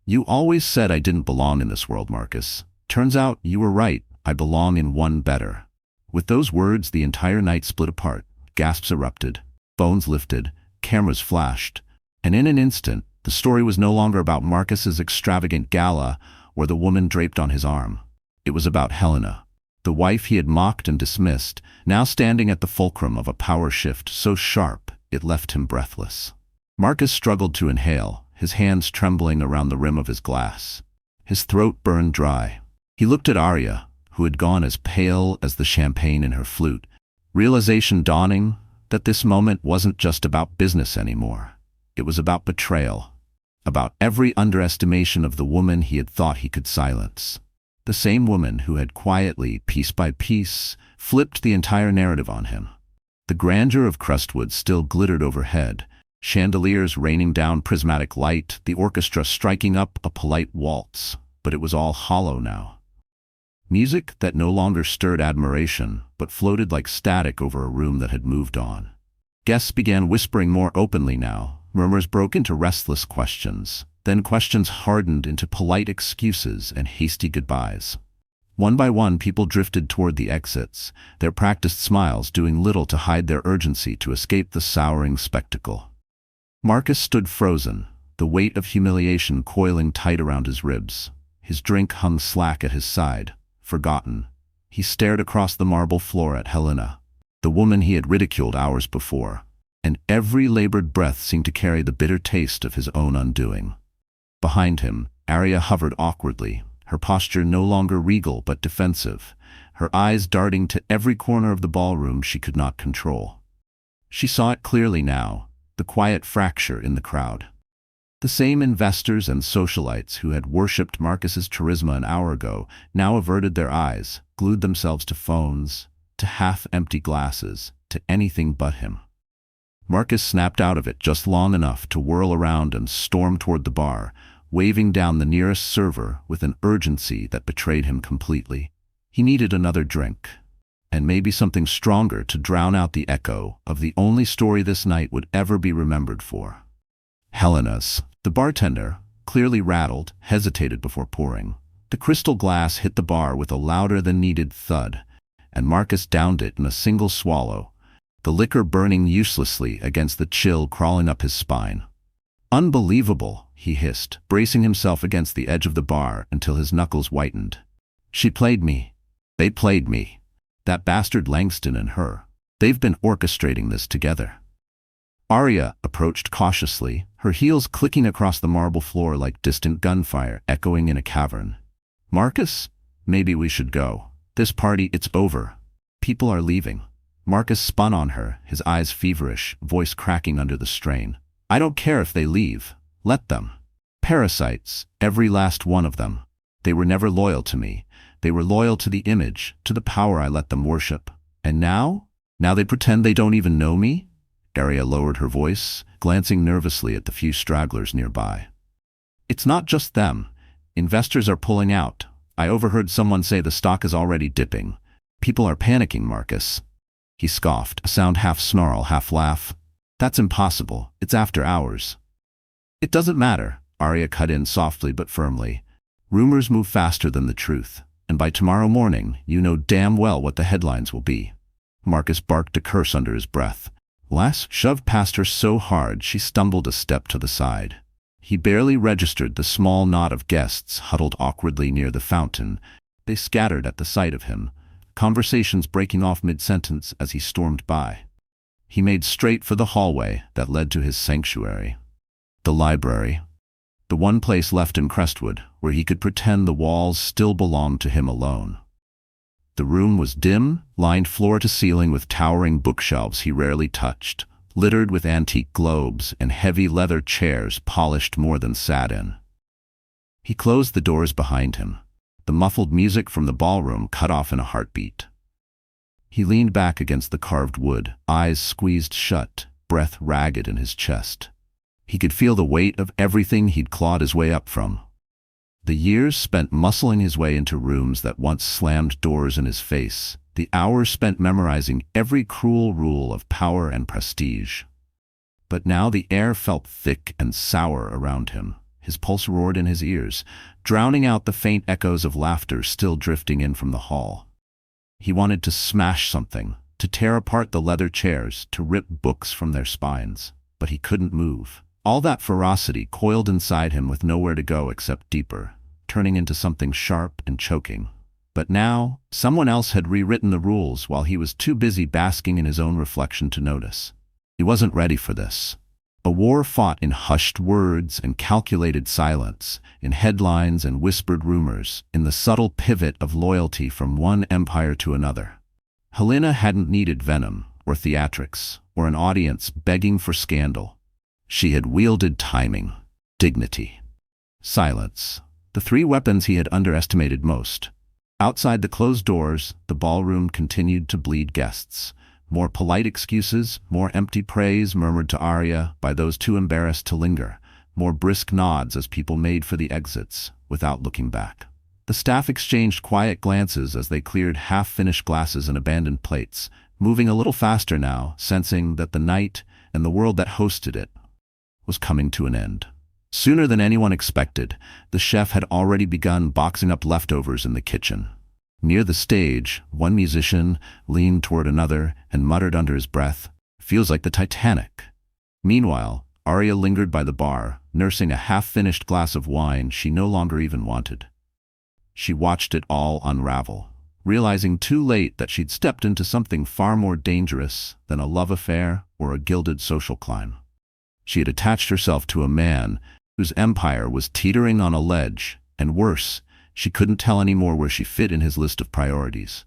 "You always said I didn't belong in this world, Marcus. Turns out you were right. I belong in one better." With those words, the entire night split apart. Gasps erupted, phones lifted, cameras flashed, and in an instant, the story was no longer about Marcus's extravagant gala or the woman draped on his arm. It was about Helena, the wife he had mocked and dismissed, now standing at the fulcrum of a power shift so sharp it left him breathless. Marcus struggled to inhale, his hands trembling around the rim of his glass. His throat burned dry. He looked at Arya, who had gone as pale as the champagne in her flute, realization dawning that this moment wasn't just about business anymore. It was about betrayal, about every underestimation of the woman he had thought he could silence. The same woman who had quietly, piece by piece, flipped the entire narrative on him. The grandeur of Crestwood still glittered overhead, chandeliers raining down prismatic light, the orchestra striking up a polite waltz, but it was all hollow now. Music that no longer stirred admiration, but floated like static over a room that had moved on. Guests began whispering more openly now. Murmurs broke into restless questions. Then questions hardened into polite excuses and hasty goodbyes. One by one, people drifted toward the exits, their practiced smiles doing little to hide their urgency to escape the souring spectacle. Marcus stood frozen, the weight of humiliation coiling tight around his ribs. His drink hung slack at his side, forgotten. He stared across the marble floor at Helena, the woman he had ridiculed hours before, and every labored breath seemed to carry the bitter taste of his own undoing. Behind him, Arya hovered awkwardly, her posture no longer regal but defensive, her eyes darting to every corner of the ballroom she could not control. She saw it clearly now, the quiet fracture in the crowd. The same investors and socialites who had worshipped Marcus's charisma an hour ago now averted their eyes, glued themselves to phones, to half-empty glasses, to anything but him. Marcus snapped out of it just long enough to whirl around and storm toward the bar, waving down the nearest server with an urgency that betrayed him completely. He needed another drink, and maybe something stronger to drown out the echo of the only story this night would ever be remembered for. Helena's. The bartender, clearly rattled, hesitated before pouring. The crystal glass hit the bar with a louder-than-needed thud, and Marcus downed it in a single swallow, the liquor burning uselessly against the chill crawling up his spine. "Unbelievable," he hissed, bracing himself against the edge of the bar until his knuckles whitened. "She played me. They played me. That bastard Langston and her. They've been orchestrating this together." Arya approached cautiously, her heels clicking across the marble floor like distant gunfire echoing in a cavern. "Marcus, maybe we should go. This party, it's over. People are leaving." Marcus spun on her, his eyes feverish, voice cracking under the strain. "I don't care if they leave. Let them. Parasites, every last one of them. They were never loyal to me. They were loyal to the image, to the power I let them worship. And now? Now they pretend they don't even know me?" Arya lowered her voice, glancing nervously at the few stragglers nearby. "It's not just them. Investors are pulling out. I overheard someone say the stock is already dipping. People are panicking, Marcus." He scoffed, a sound half snarl, half laugh. "That's impossible. It's after hours." "It doesn't matter," Arya cut in softly but firmly. "Rumors move faster than the truth, and by tomorrow morning you know damn well what the headlines will be." Marcus barked a curse under his breath. Lass shoved past her so hard she stumbled a step to the side. He barely registered the small knot of guests huddled awkwardly near the fountain. They scattered at the sight of him, conversations breaking off mid-sentence as he stormed by. He made straight for the hallway that led to his sanctuary. The library. The one place left in Crestwood where he could pretend the walls still belonged to him alone. The room was dim, lined floor to ceiling with towering bookshelves he rarely touched, littered with antique globes and heavy leather chairs polished more than sat in. He closed the doors behind him, the muffled music from the ballroom cut off in a heartbeat. He leaned back against the carved wood, eyes squeezed shut, breath ragged in his chest. He could feel the weight of everything he'd clawed his way up from. The years spent muscling his way into rooms that once slammed doors in his face, the hours spent memorizing every cruel rule of power and prestige. But now the air felt thick and sour around him. His pulse roared in his ears, drowning out the faint echoes of laughter still drifting in from the hall. He wanted to smash something, to tear apart the leather chairs, to rip books from their spines, but he couldn't move. All that ferocity coiled inside him with nowhere to go except deeper, turning into something sharp and choking. But now, someone else had rewritten the rules while he was too busy basking in his own reflection to notice. He wasn't ready for this. A war fought in hushed words and calculated silence, in headlines and whispered rumors, in the subtle pivot of loyalty from one empire to another. Helena hadn't needed venom, or theatrics, or an audience begging for scandal. She had wielded timing, dignity, silence, the three weapons he had underestimated most. Outside the closed doors, the ballroom continued to bleed guests. More polite excuses, more empty praise murmured to Arya by those too embarrassed to linger, more brisk nods as people made for the exits, without looking back. The staff exchanged quiet glances as they cleared half-finished glasses and abandoned plates, moving a little faster now, sensing that the night and the world that hosted it was coming to an end. Sooner than anyone expected, the chef had already begun boxing up leftovers in the kitchen. Near the stage, one musician leaned toward another and muttered under his breath, "Feels like the Titanic." Meanwhile, Arya lingered by the bar, nursing a half-finished glass of wine she no longer even wanted. She watched it all unravel, realizing too late that she'd stepped into something far more dangerous than a love affair or a gilded social climb. She had attached herself to a man whose empire was teetering on a ledge, and worse, she couldn't tell anymore where she fit in his list of priorities.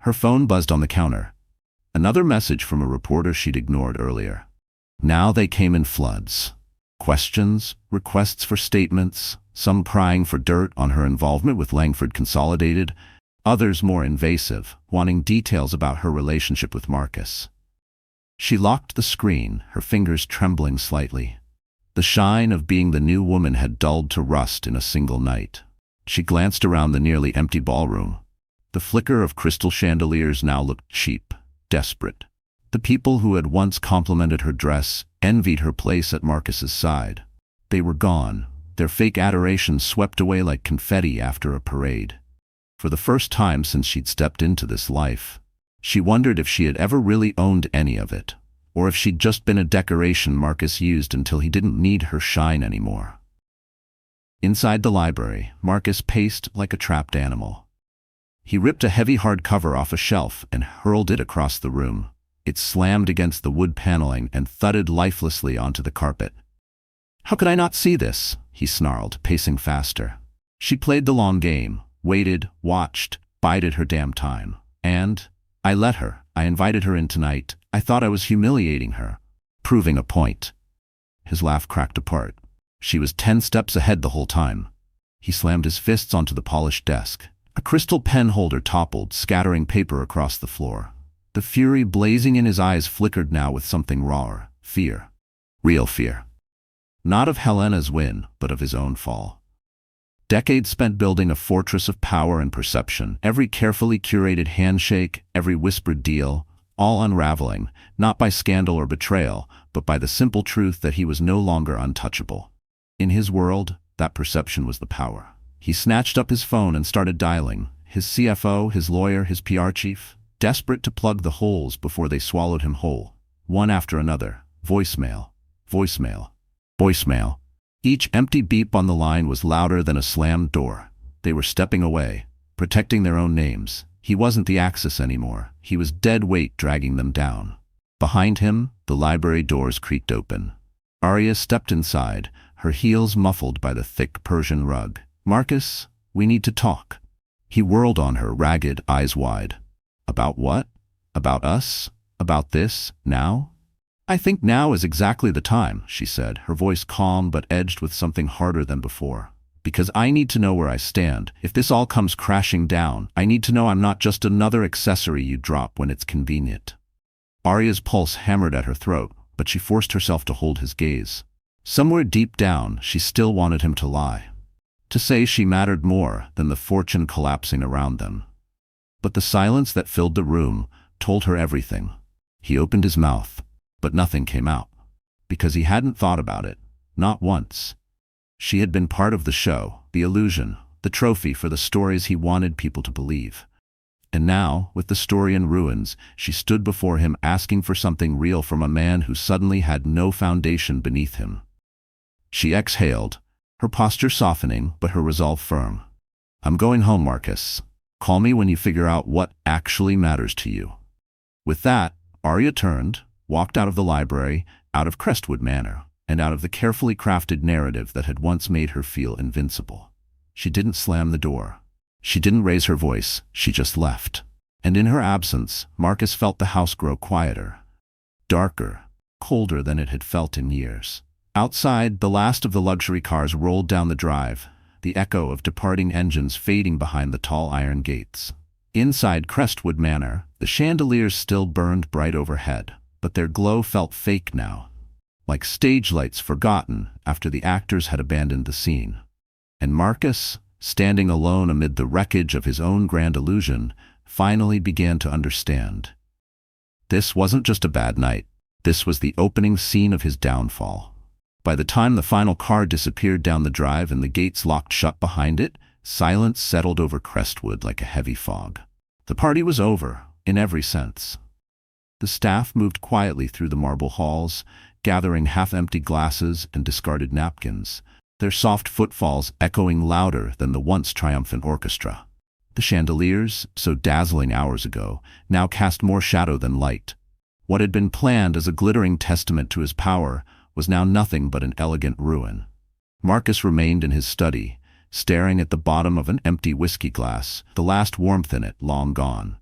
Her phone buzzed on the counter. Another message from a reporter she'd ignored earlier. Now they came in floods. Questions, requests for statements, some prying for dirt on her involvement with Langford Consolidated, others more invasive, wanting details about her relationship with Marcus. She locked the screen, her fingers trembling slightly. The shine of being the new woman had dulled to rust in a single night. She glanced around the nearly empty ballroom. The flicker of crystal chandeliers now looked cheap, desperate. The people who had once complimented her dress envied her place at Marcus's side. They were gone, their fake adoration swept away like confetti after a parade. For the first time since she'd stepped into this life, she wondered if she had ever really owned any of it, or if she'd just been a decoration Marcus used until he didn't need her shine anymore. Inside the library, Marcus paced like a trapped animal. He ripped a heavy hardcover off a shelf and hurled it across the room. It slammed against the wood paneling and thudded lifelessly onto the carpet. "How could I not see this?" he snarled, pacing faster. She played the long game, waited, watched, bided her damn time. And I let her. I invited her in tonight. I thought I was humiliating her, proving a point. His laugh cracked apart. She was 10 steps ahead the whole time. He slammed his fists onto the polished desk. A crystal pen holder toppled, scattering paper across the floor. The fury blazing in his eyes flickered now with something rawer, fear. Real fear. Not of Helena's win, but of his own fall. Decades spent building a fortress of power and perception, every carefully curated handshake, every whispered deal, all unraveling, not by scandal or betrayal, but by the simple truth that he was no longer untouchable. In his world, that perception was the power. He snatched up his phone and started dialing, his CFO, his lawyer, his PR chief, desperate to plug the holes before they swallowed him whole. One after another, voicemail, voicemail, voicemail. Each empty beep on the line was louder than a slammed door. They were stepping away, protecting their own names. He wasn't the axis anymore. He was dead weight dragging them down. Behind him, the library doors creaked open. Arya stepped inside, her heels muffled by the thick Persian rug. "Marcus, we need to talk." He whirled on her, ragged, eyes wide. "About what? About us? About this? Now?" "I think now is exactly the time," she said, her voice calm but edged with something harder than before. "Because I need to know where I stand. If this all comes crashing down, I need to know I'm not just another accessory you drop when it's convenient." Arya's pulse hammered at her throat, but she forced herself to hold his gaze. Somewhere deep down, she still wanted him to lie. To say she mattered more than the fortune collapsing around them. But the silence that filled the room told her everything. He opened his mouth, but nothing came out. Because he hadn't thought about it, not once. She had been part of the show, the illusion, the trophy for the stories he wanted people to believe. And now, with the story in ruins, she stood before him asking for something real from a man who suddenly had no foundation beneath him. She exhaled, her posture softening, but her resolve firm. "I'm going home, Marcus. Call me when you figure out what actually matters to you." With that, Arya turned, walked out of the library, out of Crestwood Manor, and out of the carefully crafted narrative that had once made her feel invincible. She didn't slam the door. She didn't raise her voice, she just left. And in her absence, Marcus felt the house grow quieter. Darker, colder than it had felt in years. Outside, the last of the luxury cars rolled down the drive, the echo of departing engines fading behind the tall iron gates. Inside Crestwood Manor, the chandeliers still burned bright overhead, but their glow felt fake now, like stage lights forgotten after the actors had abandoned the scene. And Marcus, standing alone amid the wreckage of his own grand illusion, finally began to understand. This wasn't just a bad night. This was the opening scene of his downfall. By the time the final car disappeared down the drive and the gates locked shut behind it, silence settled over Crestwood like a heavy fog. The party was over, in every sense. The staff moved quietly through the marble halls, gathering half-empty glasses and discarded napkins, their soft footfalls echoing louder than the once triumphant orchestra. The chandeliers, so dazzling hours ago, now cast more shadow than light. What had been planned as a glittering testament to his power was now nothing but an elegant ruin. Marcus remained in his study, staring at the bottom of an empty whiskey glass, the last warmth in it long gone.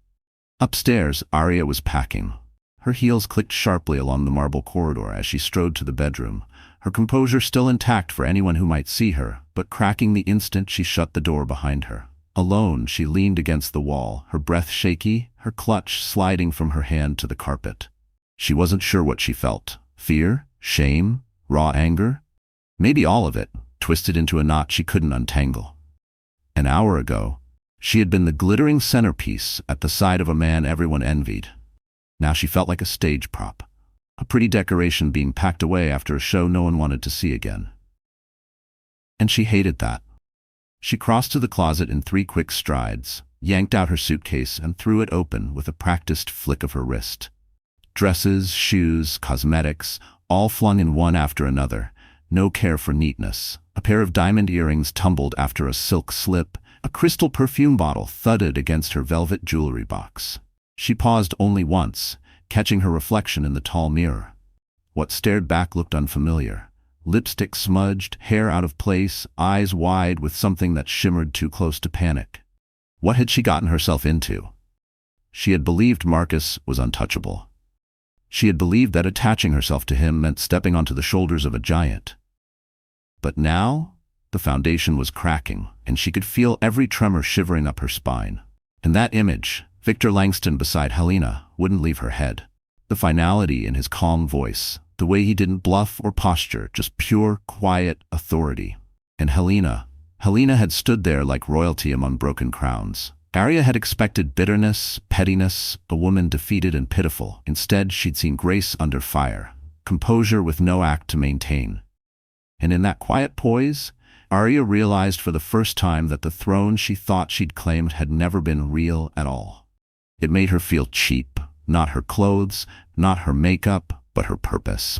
Upstairs, Arya was packing. Her heels clicked sharply along the marble corridor as she strode to the bedroom, her composure still intact for anyone who might see her, but cracking the instant she shut the door behind her. Alone, she leaned against the wall, her breath shaky, her clutch sliding from her hand to the carpet. She wasn't sure what she felt. Fear? Shame? Raw anger? Maybe all of it, twisted into a knot she couldn't untangle. An hour ago, she had been the glittering centerpiece at the side of a man everyone envied. Now she felt like a stage prop, a pretty decoration being packed away after a show no one wanted to see again. And she hated that. She crossed to the closet in 3 quick strides, yanked out her suitcase and threw it open with a practiced flick of her wrist. Dresses, shoes, cosmetics, all flung in one after another, no care for neatness. A pair of diamond earrings tumbled after a silk slip, a crystal perfume bottle thudded against her velvet jewelry box. She paused only once, catching her reflection in the tall mirror. What stared back looked unfamiliar. Lipstick smudged, hair out of place, eyes wide with something that shimmered too close to panic. What had she gotten herself into? She had believed Marcus was untouchable. She had believed that attaching herself to him meant stepping onto the shoulders of a giant. But now, the foundation was cracking, and she could feel every tremor shivering up her spine. And that image, Victor Langston beside Helena, wouldn't leave her head. The finality in his calm voice, the way he didn't bluff or posture, just pure, quiet authority. And Helena had stood there like royalty among broken crowns. Arya had expected bitterness, pettiness, a woman defeated and pitiful. Instead, she'd seen grace under fire, composure with no act to maintain. And in that quiet poise, Arya realized for the first time that the throne she thought she'd claimed had never been real at all. It made her feel cheap, not her clothes, not her makeup, but her purpose.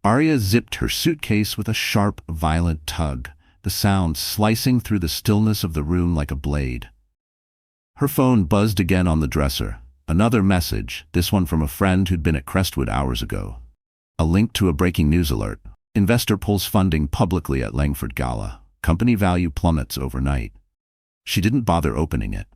Arya zipped her suitcase with a sharp, violent tug, the sound slicing through the stillness of the room like a blade. Her phone buzzed again on the dresser. Another message, this one from a friend who'd been at Crestwood hours ago. A link to a breaking news alert. Investor pulls funding publicly at Langford gala. Company value plummets overnight. She didn't bother opening it.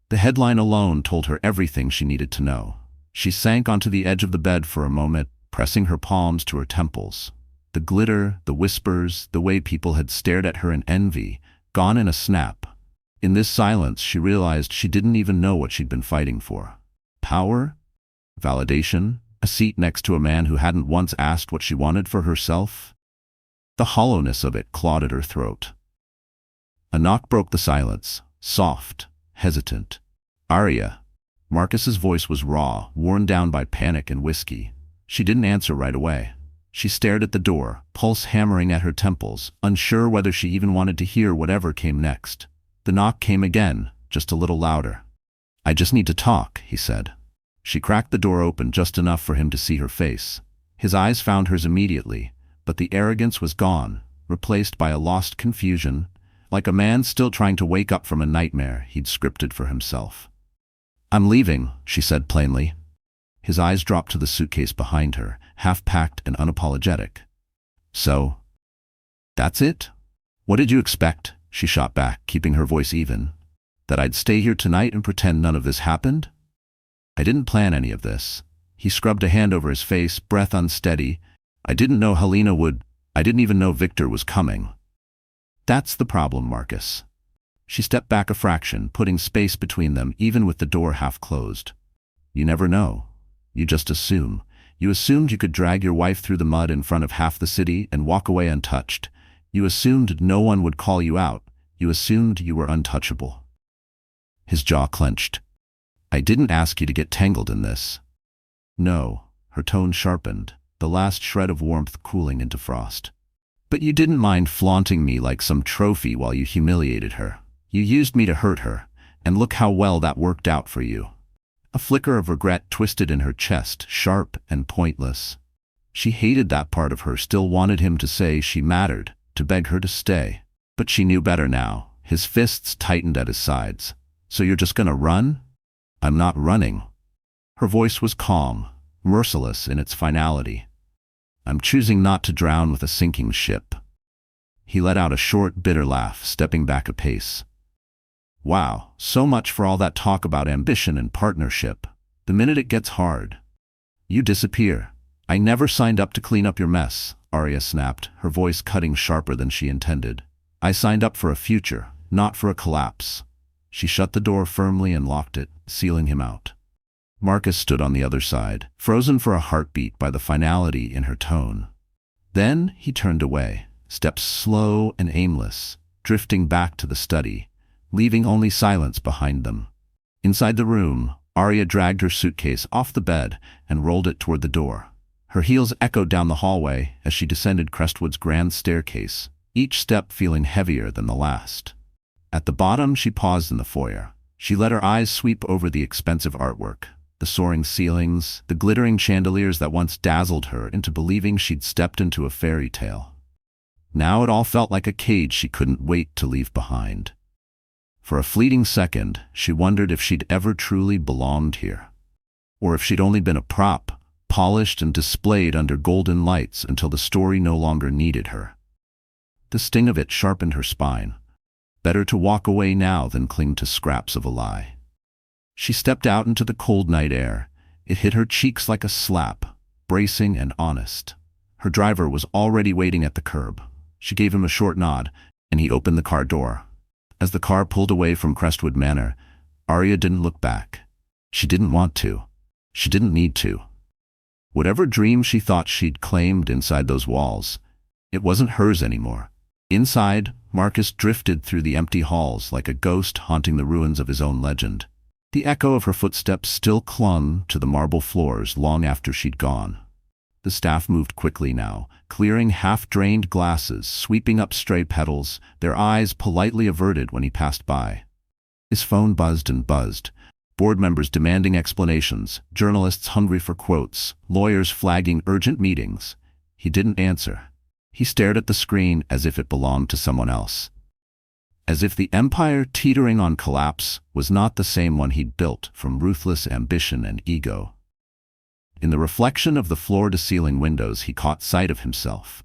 The headline alone told her everything she needed to know. She sank onto the edge of the bed for a moment, pressing her palms to her temples. The glitter, the whispers, the way people had stared at her in envy, gone in a snap. In this silence, she realized she didn't even know what she'd been fighting for. Power? Validation? A seat next to a man who hadn't once asked what she wanted for herself? The hollowness of it clawed at her throat. A knock broke the silence, soft, hesitant. Arya. Marcus's voice was raw, worn down by panic and whiskey. She didn't answer right away. She stared at the door, pulse hammering at her temples, unsure whether she even wanted to hear whatever came next. The knock came again, just a little louder. "I just need to talk," he said. She cracked the door open just enough for him to see her face. His eyes found hers immediately, but the arrogance was gone, replaced by a lost confusion, like a man still trying to wake up from a nightmare he'd scripted for himself. "I'm leaving," she said plainly. His eyes dropped to the suitcase behind her, half-packed and unapologetic. "So? That's it? What did you expect?" She shot back, keeping her voice even. "That I'd stay here tonight and pretend none of this happened? I didn't plan any of this." He scrubbed a hand over his face, breath unsteady. "I didn't know Helena would. I didn't even know Victor was coming." "That's the problem, Marcus." She stepped back a fraction, putting space between them even with the door half closed. "You never know. You just assume. You assumed you could drag your wife through the mud in front of half the city and walk away untouched. You assumed no one would call you out. You assumed you were untouchable." His jaw clenched. "I didn't ask you to get tangled in this." "No." Her tone sharpened, the last shred of warmth cooling into frost. "But you didn't mind flaunting me like some trophy while you humiliated her. You used me to hurt her, and look how well that worked out for you." A flicker of regret twisted in her chest, sharp and pointless. She hated that part of her, still wanted him to say she mattered, to beg her to stay. But she knew better now. His fists tightened at his sides. "So you're just gonna run?" "I'm not running." Her voice was calm, merciless in its finality. "I'm choosing not to drown with a sinking ship." He let out a short, bitter laugh, stepping back a pace. "Wow, so much for all that talk about ambition and partnership. The minute it gets hard, you disappear." "I never signed up to clean up your mess," Arya snapped, her voice cutting sharper than she intended. "I signed up for a future, not for a collapse." She shut the door firmly and locked it, sealing him out. Marcus stood on the other side, frozen for a heartbeat by the finality in her tone. Then he turned away, steps slow and aimless, drifting back to the study, leaving only silence behind them. Inside the room, Arya dragged her suitcase off the bed and rolled it toward the door. Her heels echoed down the hallway as she descended Crestwood's grand staircase, each step feeling heavier than the last. At the bottom, she paused in the foyer. She let her eyes sweep over the expensive artwork, the soaring ceilings, the glittering chandeliers that once dazzled her into believing she'd stepped into a fairy tale. Now it all felt like a cage she couldn't wait to leave behind. For a fleeting second, she wondered if she'd ever truly belonged here, or if she'd only been a prop, polished and displayed under golden lights until the story no longer needed her. The sting of it sharpened her spine. Better to walk away now than cling to scraps of a lie. She stepped out into the cold night air. It hit her cheeks like a slap, bracing and honest. Her driver was already waiting at the curb. She gave him a short nod, and he opened the car door. As the car pulled away from Crestwood Manor, Arya didn't look back. She didn't want to. She didn't need to. Whatever dream she thought she'd claimed inside those walls, it wasn't hers anymore. Inside, Marcus drifted through the empty halls like a ghost haunting the ruins of his own legend. The echo of her footsteps still clung to the marble floors long after she'd gone. The staff moved quickly now, clearing half-drained glasses, sweeping up stray petals, their eyes politely averted when he passed by. His phone buzzed and buzzed, board members demanding explanations, journalists hungry for quotes, lawyers flagging urgent meetings. He didn't answer. He stared at the screen as if it belonged to someone else. As if the empire teetering on collapse was not the same one he'd built from ruthless ambition and ego. In the reflection of the floor-to-ceiling windows, he caught sight of himself.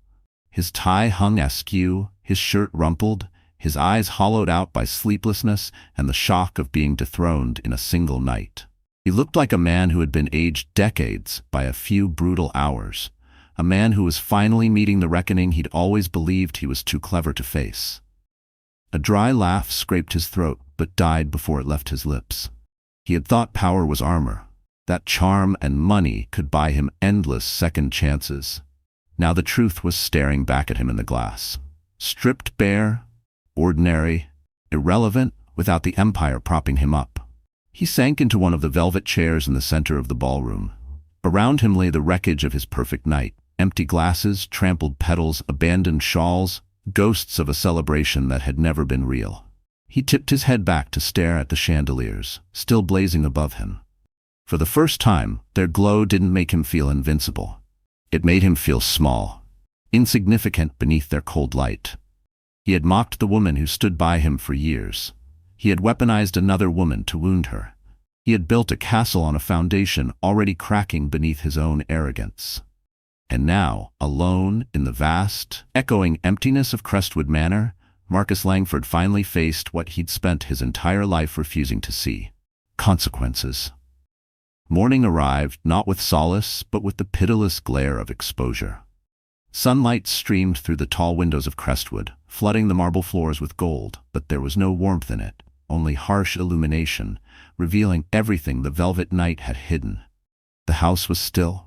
His tie hung askew, his shirt rumpled, his eyes hollowed out by sleeplessness and the shock of being dethroned in a single night. He looked like a man who had been aged decades by a few brutal hours, a man who was finally meeting the reckoning he'd always believed he was too clever to face. A dry laugh scraped his throat, but died before it left his lips. He had thought power was armor, that charm and money could buy him endless second chances. Now the truth was staring back at him in the glass. Stripped bare, ordinary, irrelevant, without the empire propping him up. He sank into one of the velvet chairs in the center of the ballroom. Around him lay the wreckage of his perfect night. Empty glasses, trampled petals, abandoned shawls, ghosts of a celebration that had never been real. He tipped his head back to stare at the chandeliers, still blazing above him. For the first time, their glow didn't make him feel invincible. It made him feel small, insignificant beneath their cold light. He had mocked the woman who stood by him for years. He had weaponized another woman to wound her. He had built a castle on a foundation already cracking beneath his own arrogance. And now, alone in the vast, echoing emptiness of Crestwood Manor, Marcus Langford finally faced what he'd spent his entire life refusing to see: consequences. Morning arrived, not with solace, but with the pitiless glare of exposure. Sunlight streamed through the tall windows of Crestwood, flooding the marble floors with gold, but there was no warmth in it, only harsh illumination, revealing everything the velvet night had hidden. The house was still.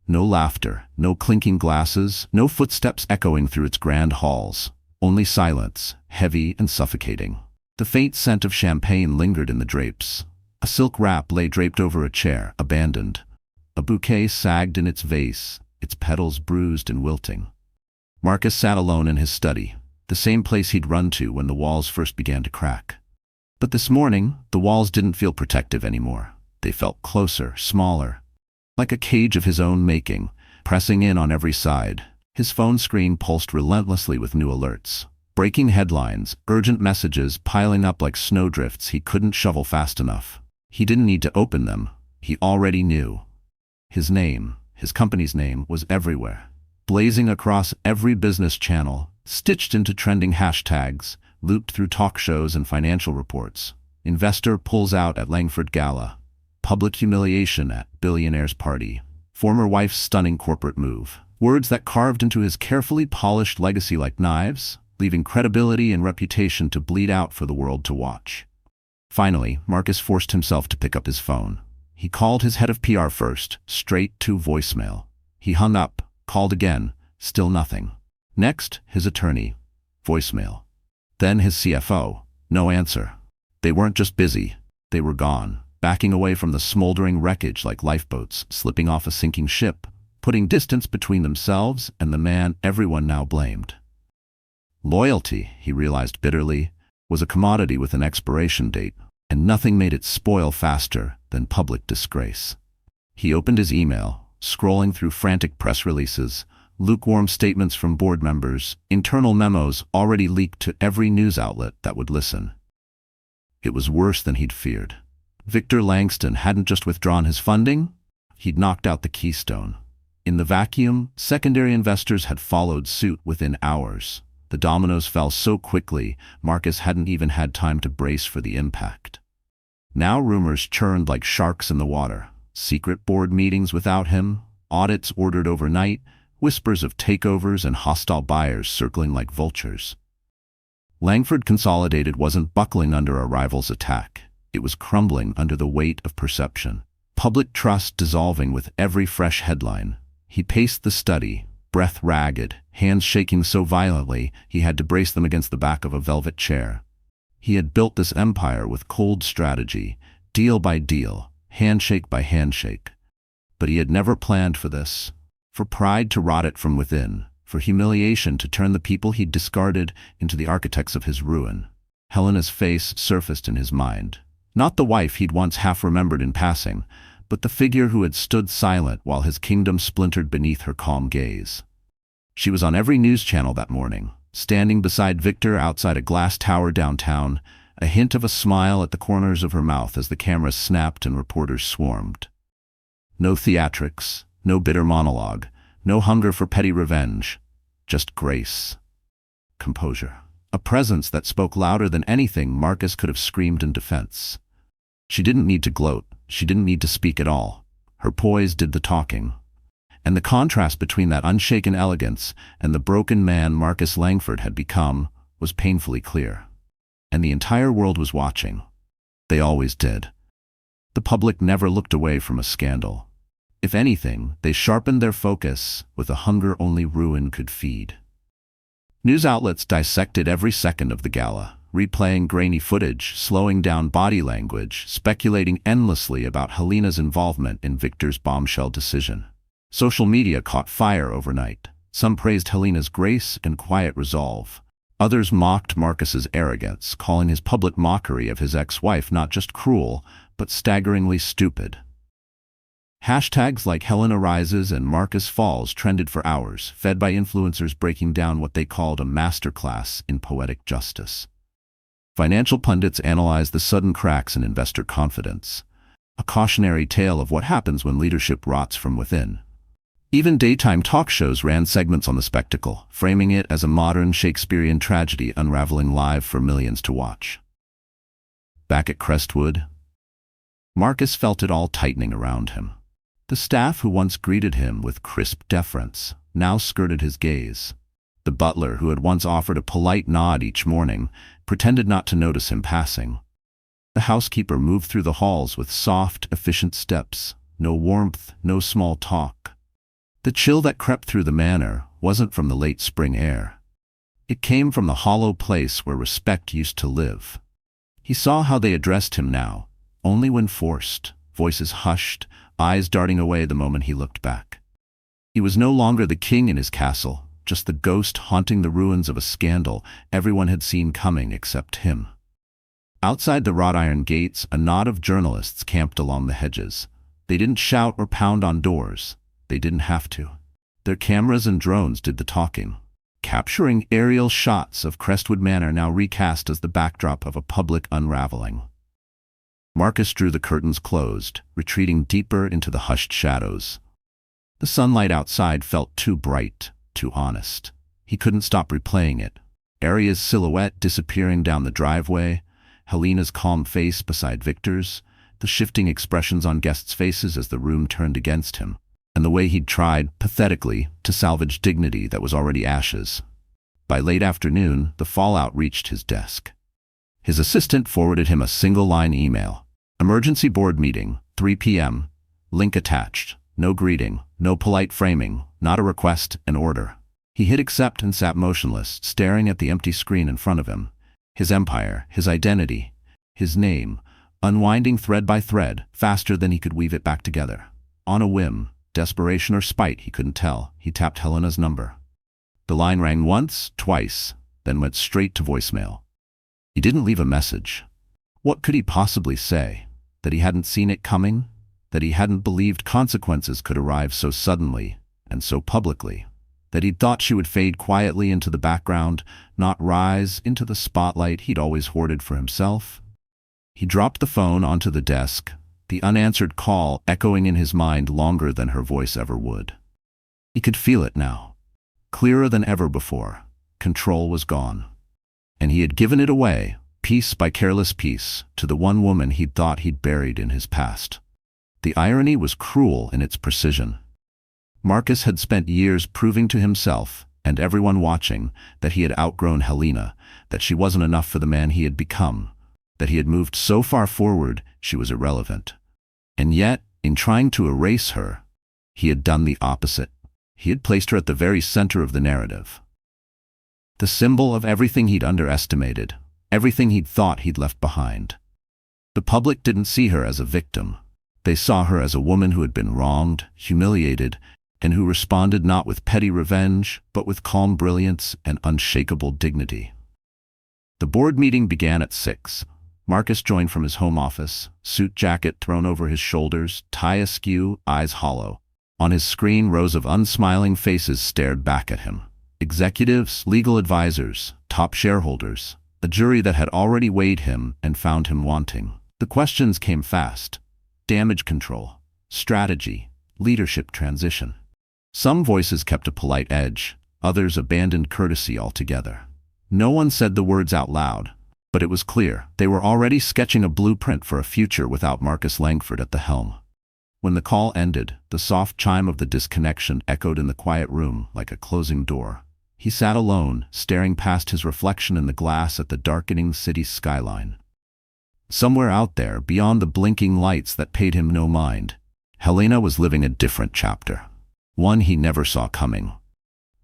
No laughter, no clinking glasses, no footsteps echoing through its grand halls. Only silence, heavy and suffocating. The faint scent of champagne lingered in the drapes. A silk wrap lay draped over a chair, abandoned. A bouquet sagged in its vase, its petals bruised and wilting. Marcus sat alone in his study, the same place he'd run to when the walls first began to crack. But this morning, the walls didn't feel protective anymore. They felt closer, smaller, like a cage of his own making, pressing in on every side. His phone screen pulsed relentlessly with new alerts. Breaking headlines, urgent messages piling up like snowdrifts he couldn't shovel fast enough. He didn't need to open them. He already knew. His name, his company's name, was everywhere. Blazing across every business channel, stitched into trending hashtags, looped through talk shows and financial reports. Investor pulls out at Langford gala. Public humiliation at billionaire's party. Former wife's stunning corporate move. Words that carved into his carefully polished legacy like knives, leaving credibility and reputation to bleed out for the world to watch. Finally, Marcus forced himself to pick up his phone. He called his head of PR first, straight to voicemail. He hung up, called again, still nothing. Next, his attorney. Voicemail. Then his CFO. No answer. They weren't just busy. They were gone, backing away from the smoldering wreckage like lifeboats slipping off a sinking ship, putting distance between themselves and the man everyone now blamed. Loyalty, he realized bitterly, was a commodity with an expiration date, and nothing made it spoil faster than public disgrace. He opened his email, scrolling through frantic press releases, lukewarm statements from board members, internal memos already leaked to every news outlet that would listen. It was worse than he'd feared. Victor Langston hadn't just withdrawn his funding, he'd knocked out the keystone. In the vacuum, secondary investors had followed suit within hours. The dominoes fell so quickly, Marcus hadn't even had time to brace for the impact. Now rumors churned like sharks in the water. Secret board meetings without him, audits ordered overnight, whispers of takeovers and hostile buyers circling like vultures. Langford Consolidated wasn't buckling under a rival's attack. It was crumbling under the weight of perception. Public trust dissolving with every fresh headline. He paced the study, breath ragged, hands shaking so violently he had to brace them against the back of a velvet chair. He had built this empire with cold strategy, deal by deal, handshake by handshake. But he had never planned for this. For pride to rot it from within, for humiliation to turn the people he'd discarded into the architects of his ruin. Helena's face surfaced in his mind. Not the wife he'd once half remembered in passing, but the figure who had stood silent while his kingdom splintered beneath her calm gaze. She was on every news channel that morning, standing beside Victor outside a glass tower downtown, a hint of a smile at the corners of her mouth as the cameras snapped and reporters swarmed. No theatrics, no bitter monologue, no hunger for petty revenge, just grace. Composure. A presence that spoke louder than anything Marcus could have screamed in defense. She didn't need to gloat. She didn't need to speak at all. Her poise did the talking. And the contrast between that unshaken elegance and the broken man Marcus Langford had become was painfully clear. And the entire world was watching. They always did. The public never looked away from a scandal. If anything, they sharpened their focus with a hunger only ruin could feed. News outlets dissected every second of the gala, replaying grainy footage, slowing down body language, speculating endlessly about Helena's involvement in Victor's bombshell decision. Social media caught fire overnight. Some praised Helena's grace and quiet resolve. Others mocked Marcus's arrogance, calling his public mockery of his ex-wife not just cruel, but staggeringly stupid. Hashtags like Helena rises and Marcus falls trended for hours, fed by influencers breaking down what they called a masterclass in poetic justice. Financial pundits analyzed the sudden cracks in investor confidence, a cautionary tale of what happens when leadership rots from within. Even daytime talk shows ran segments on the spectacle, framing it as a modern Shakespearean tragedy unraveling live for millions to watch. Back at Crestwood, Marcus felt it all tightening around him. The staff who once greeted him with crisp deference now skirted his gaze. The butler who had once offered a polite nod each morning pretended not to notice him passing. The housekeeper moved through the halls with soft, efficient steps, no warmth, no small talk. The chill that crept through the manor wasn't from the late spring air. It came from the hollow place where respect used to live. He saw how they addressed him now, only when forced, voices hushed, eyes darting away the moment he looked back. He was no longer the king in his castle, just the ghost haunting the ruins of a scandal everyone had seen coming except him. Outside the wrought iron gates, a knot of journalists camped along the hedges. They didn't shout or pound on doors. They didn't have to. Their cameras and drones did the talking, capturing aerial shots of Crestwood Manor now recast as the backdrop of a public unraveling. Marcus drew the curtains closed, retreating deeper into the hushed shadows. The sunlight outside felt too bright, too honest. He couldn't stop replaying it. Aria's silhouette disappearing down the driveway, Helena's calm face beside Victor's, the shifting expressions on guests' faces as the room turned against him, and the way he'd tried, pathetically, to salvage dignity that was already ashes. By late afternoon, the fallout reached his desk. His assistant forwarded him a single-line email. Emergency board meeting, 3 p.m. Link attached. No greeting, no polite framing, not a request, an order. He hit accept and sat motionless, staring at the empty screen in front of him. His empire, his identity, his name, unwinding thread by thread, faster than he could weave it back together. On a whim, desperation or spite, he couldn't tell, he tapped Helena's number. The line rang once, twice, then went straight to voicemail. He didn't leave a message. What could he possibly say? That he hadn't seen it coming? That he hadn't believed consequences could arrive so suddenly and so publicly? That he'd thought she would fade quietly into the background, not rise into the spotlight he'd always hoarded for himself? He dropped the phone onto the desk, the unanswered call echoing in his mind longer than her voice ever would. He could feel it now, clearer than ever before. Control was gone. And he had given it away, piece by careless piece, to the one woman he'd thought he'd buried in his past. The irony was cruel in its precision. Marcus had spent years proving to himself, and everyone watching, that he had outgrown Helena, that she wasn't enough for the man he had become, that he had moved so far forward she was irrelevant. And yet, in trying to erase her, he had done the opposite. He had placed her at the very center of the narrative. The symbol of everything he'd underestimated, everything he'd thought he'd left behind. The public didn't see her as a victim. They saw her as a woman who had been wronged, humiliated, and who responded not with petty revenge, but with calm brilliance and unshakable dignity. The board meeting began at 6. Marcus joined from his home office, suit jacket thrown over his shoulders, tie askew, eyes hollow. On his screen, rows of unsmiling faces stared back at him. Executives, legal advisors, top shareholders, a jury that had already weighed him and found him wanting. The questions came fast. Damage control, strategy, leadership transition. Some voices kept a polite edge, others abandoned courtesy altogether. No one said the words out loud, but it was clear they were already sketching a blueprint for a future without Marcus Langford at the helm. When the call ended, the soft chime of the disconnection echoed in the quiet room like a closing door. He sat alone, staring past his reflection in the glass at the darkening city skyline. Somewhere out there, beyond the blinking lights that paid him no mind, Helena was living a different chapter. One he never saw coming.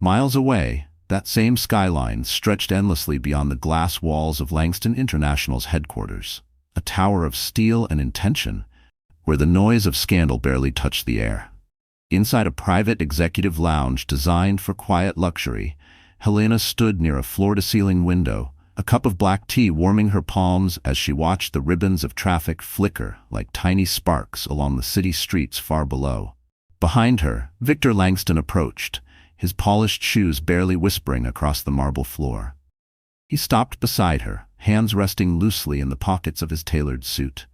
Miles away, that same skyline stretched endlessly beyond the glass walls of Langston International's headquarters, a tower of steel and intention, where the noise of scandal barely touched the air. Inside a private executive lounge designed for quiet luxury, Helena stood near a floor-to-ceiling window, a cup of black tea warming her palms as she watched the ribbons of traffic flicker like tiny sparks along the city streets far below. Behind her, Victor Langston approached, his polished shoes barely whispering across the marble floor. He stopped beside her, hands resting loosely in the pockets of his tailored suit.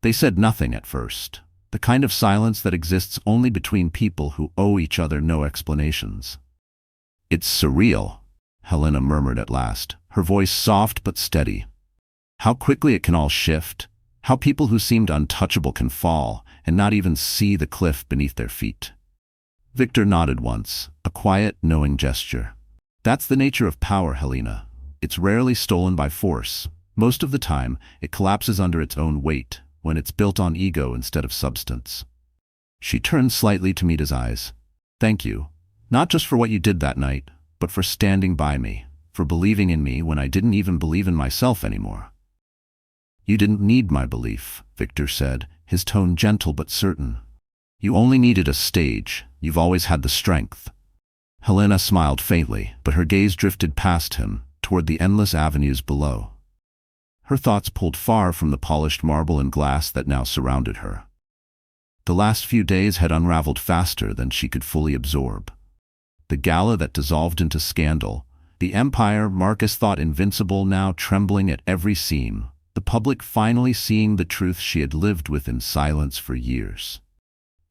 They said nothing at first, the kind of silence that exists only between people who owe each other no explanations. "It's surreal," Helena murmured at last, her voice soft but steady. "How quickly it can all shift, how people who seemed untouchable can fall and not even see the cliff beneath their feet." Victor nodded once, a quiet, knowing gesture. "That's the nature of power, Helena. It's rarely stolen by force. Most of the time, it collapses under its own weight, when it's built on ego instead of substance." She turned slightly to meet his eyes. "Thank you, not just for what you did that night, but for standing by me, for for believing in me when I didn't even believe in myself anymore." "You didn't need my belief," Victor said, his tone gentle but certain. "You only needed a stage. You've always had the strength." Helena smiled faintly, but her gaze drifted past him, toward the endless avenues below. Her thoughts pulled far from the polished marble and glass that now surrounded her. The last few days had unraveled faster than she could fully absorb. The gala that dissolved into scandal, the empire Marcus thought invincible now trembling at every seam, the public finally seeing the truth she had lived with in silence for years.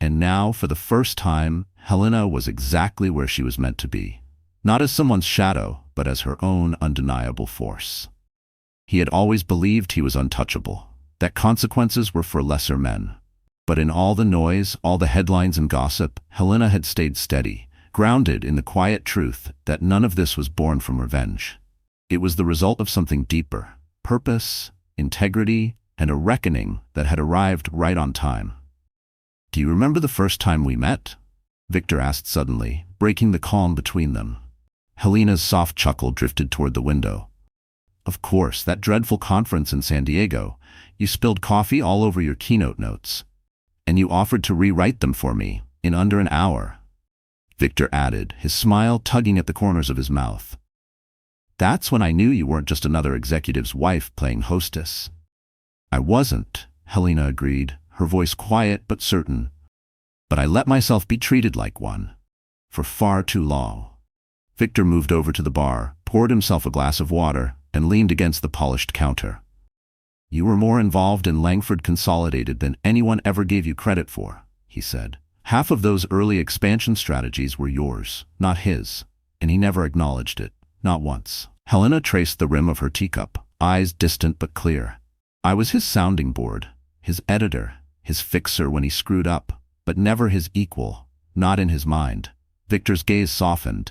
And now, for the first time, Helena was exactly where she was meant to be. Not as someone's shadow, but as her own undeniable force. He had always believed he was untouchable, that consequences were for lesser men. But in all the noise, all the headlines and gossip, Helena had stayed steady, grounded in the quiet truth that none of this was born from revenge. It was the result of something deeper: purpose, integrity, and a reckoning that had arrived right on time. "Do you remember the first time we met?" Victor asked suddenly, breaking the calm between them. Helena's soft chuckle drifted toward the window. "Of course, that dreadful conference in San Diego. You spilled coffee all over your keynote notes. And you offered to rewrite them for me, in under an hour," Victor added, his smile tugging at the corners of his mouth. "That's when I knew you weren't just another executive's wife playing hostess." "I wasn't," Helena agreed, her voice quiet but certain. "But I let myself be treated like one. For far too long." Victor moved over to the bar, poured himself a glass of water, and leaned against the polished counter. "You were more involved in Langford Consolidated than anyone ever gave you credit for," he said. "Half of those early expansion strategies were yours, not his, and he never acknowledged it, not once." Helena traced the rim of her teacup, eyes distant but clear. "I was his sounding board, his editor, his fixer when he screwed up, but never his equal, not in his mind." Victor's gaze softened.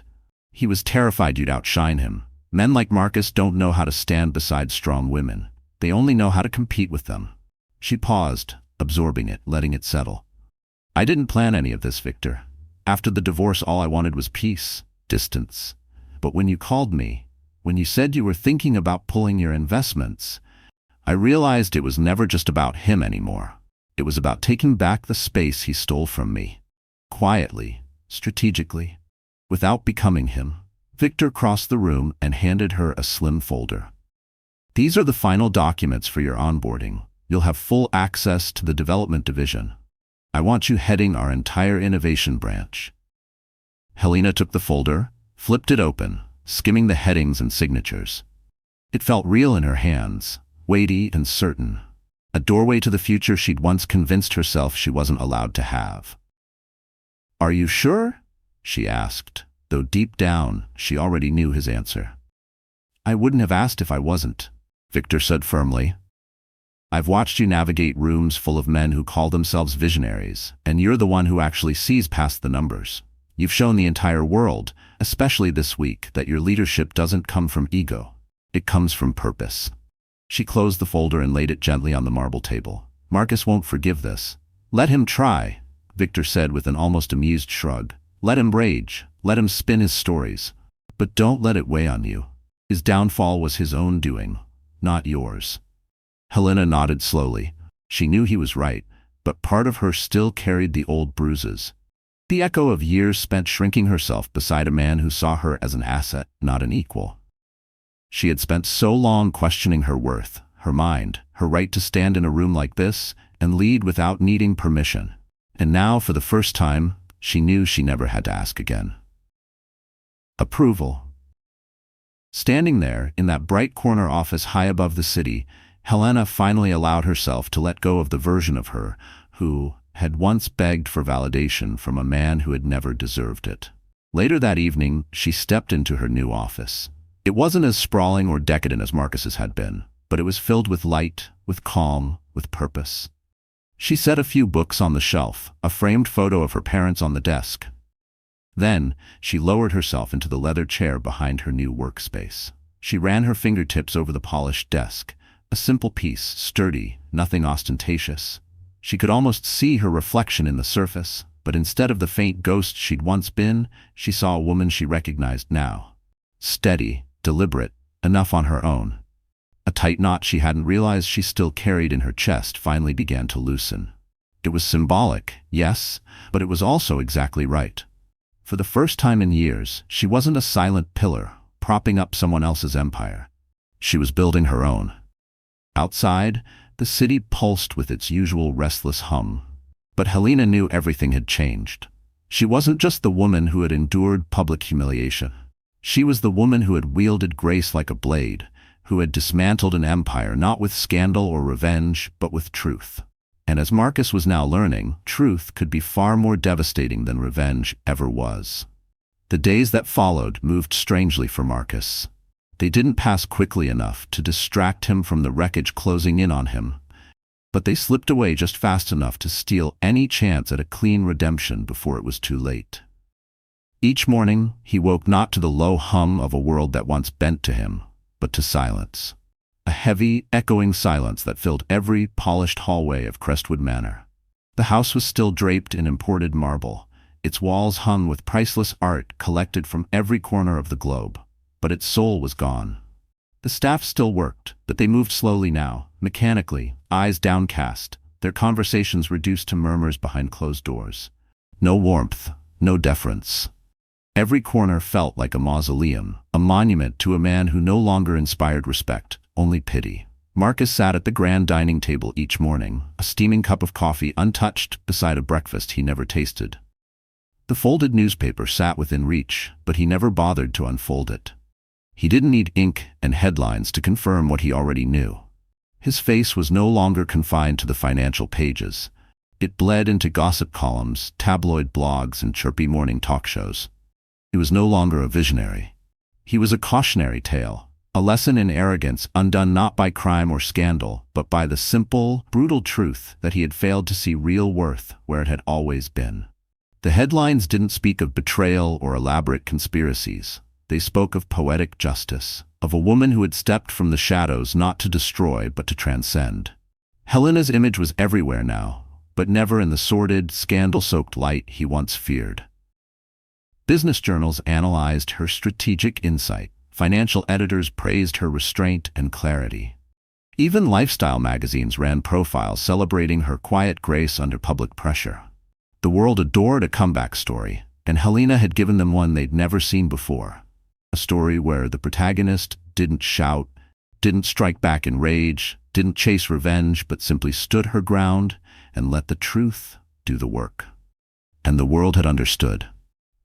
"He was terrified you'd outshine him. Men like Marcus don't know how to stand beside strong women. They only know how to compete with them." She paused, absorbing it, letting it settle. "I didn't plan any of this, Victor. After the divorce, all I wanted was peace, distance. But when you called me, when you said you were thinking about pulling your investments, I realized it was never just about him anymore. It was about taking back the space he stole from me. Quietly, strategically, without becoming him." Victor crossed the room and handed her a slim folder. "These are the final documents for your onboarding. You'll have full access to the development division. I want you heading our entire innovation branch." Helena took the folder, flipped it open, skimming the headings and signatures. It felt real in her hands, weighty and certain. A doorway to the future she'd once convinced herself she wasn't allowed to have. "Are you sure?" she asked, though deep down she already knew his answer. "I wouldn't have asked if I wasn't," Victor said firmly. "I've watched you navigate rooms full of men who call themselves visionaries, and you're the one who actually sees past the numbers. You've shown the entire world, especially this week, that your leadership doesn't come from ego. It comes from purpose." She closed the folder and laid it gently on the marble table. "Marcus won't forgive this." "Let him try," Victor said with an almost amused shrug. "Let him rage, let him spin his stories. But don't let it weigh on you. His downfall was his own doing, not yours." Helena nodded slowly. She knew he was right, but part of her still carried the old bruises. The echo of years spent shrinking herself beside a man who saw her as an asset, not an equal. She had spent so long questioning her worth, her mind, her right to stand in a room like this and lead without needing permission. And now, for the first time, she knew she never had to ask again. Approval. Standing there, in that bright corner office high above the city, Helena finally allowed herself to let go of the version of her who had once begged for validation from a man who had never deserved it. Later that evening, she stepped into her new office. It wasn't as sprawling or decadent as Marcus's had been, but it was filled with light, with calm, with purpose. She set a few books on the shelf, a framed photo of her parents on the desk. Then, she lowered herself into the leather chair behind her new workspace. She ran her fingertips over the polished desk, a simple piece, sturdy, nothing ostentatious. She could almost see her reflection in the surface, but instead of the faint ghost she'd once been, she saw a woman she recognized now. Steady, deliberate, enough on her own. A tight knot she hadn't realized she still carried in her chest finally began to loosen. It was symbolic, yes, but it was also exactly right. For the first time in years, she wasn't a silent pillar, propping up someone else's empire. She was building her own. Outside, the city pulsed with its usual restless hum. But Helena knew everything had changed. She wasn't just the woman who had endured public humiliation. She was the woman who had wielded grace like a blade, who had dismantled an empire not with scandal or revenge, but with truth. And as Marcus was now learning, truth could be far more devastating than revenge ever was. The days that followed moved strangely for Marcus. They didn't pass quickly enough to distract him from the wreckage closing in on him, but they slipped away just fast enough to steal any chance at a clean redemption before it was too late. Each morning, he woke not to the low hum of a world that once bent to him, but to silence. A heavy, echoing silence that filled every polished hallway of Crestwood Manor. The house was still draped in imported marble, its walls hung with priceless art collected from every corner of the globe, but its soul was gone. The staff still worked, but they moved slowly now, mechanically, eyes downcast, their conversations reduced to murmurs behind closed doors. No warmth, no deference. Every corner felt like a mausoleum, a monument to a man who no longer inspired respect, only pity. Marcus sat at the grand dining table each morning, a steaming cup of coffee untouched beside a breakfast he never tasted. The folded newspaper sat within reach, but he never bothered to unfold it. He didn't need ink and headlines to confirm what he already knew. His face was no longer confined to the financial pages. It bled into gossip columns, tabloid blogs, and chirpy morning talk shows. He was no longer a visionary. He was a cautionary tale, a lesson in arrogance undone not by crime or scandal, but by the simple, brutal truth that he had failed to see real worth where it had always been. The headlines didn't speak of betrayal or elaborate conspiracies. They spoke of poetic justice, of a woman who had stepped from the shadows not to destroy but to transcend. Helena's image was everywhere now, but never in the sordid, scandal-soaked light he once feared. Business journals analyzed her strategic insight. Financial editors praised her restraint and clarity. Even lifestyle magazines ran profiles celebrating her quiet grace under public pressure. The world adored a comeback story, and Helena had given them one they'd never seen before. A story where the protagonist didn't shout, didn't strike back in rage, didn't chase revenge, but simply stood her ground and let the truth do the work. And the world had understood.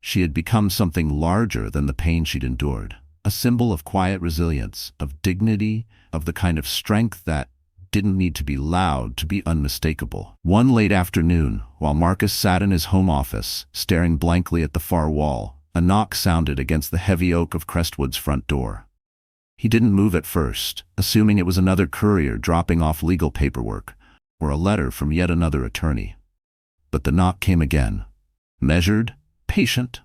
She had become something larger than the pain she'd endured, a symbol of quiet resilience, of dignity, of the kind of strength that didn't need to be loud to be unmistakable. One late afternoon, while Marcus sat in his home office, staring blankly at the far wall, a knock sounded against the heavy oak of Crestwood's front door. He didn't move at first, assuming it was another courier dropping off legal paperwork, or a letter from yet another attorney. But the knock came again, measured, patient.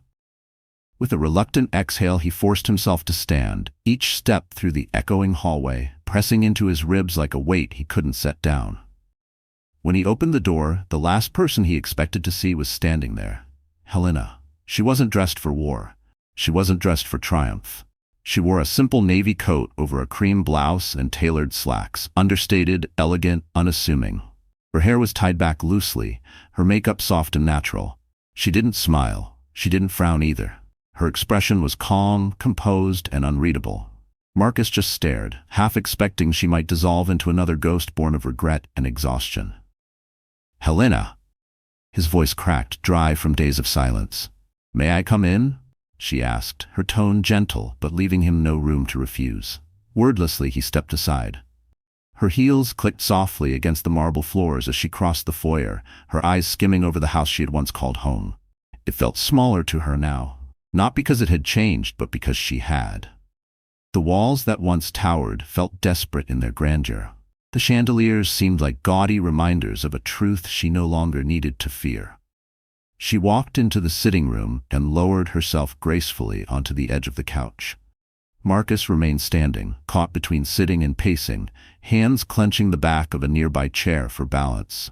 With a reluctant exhale, he forced himself to stand, each step through the echoing hallway, pressing into his ribs like a weight he couldn't set down. When he opened the door, the last person he expected to see was standing there, Helena. She wasn't dressed for war. She wasn't dressed for triumph. She wore a simple navy coat over a cream blouse and tailored slacks, understated, elegant, unassuming. Her hair was tied back loosely, her makeup soft and natural. She didn't smile. She didn't frown either. Her expression was calm, composed, and unreadable. Marcus just stared, half expecting she might dissolve into another ghost born of regret and exhaustion. "Helena!" His voice cracked, dry from days of silence. "May I come in?" she asked, her tone gentle but leaving him no room to refuse. Wordlessly he stepped aside. Her heels clicked softly against the marble floors as she crossed the foyer, her eyes skimming over the house she had once called home. It felt smaller to her now, not because it had changed, but because she had. The walls that once towered felt desperate in their grandeur. The chandeliers seemed like gaudy reminders of a truth she no longer needed to fear. She walked into the sitting room and lowered herself gracefully onto the edge of the couch. Marcus remained standing, caught between sitting and pacing, hands clenching the back of a nearby chair for balance.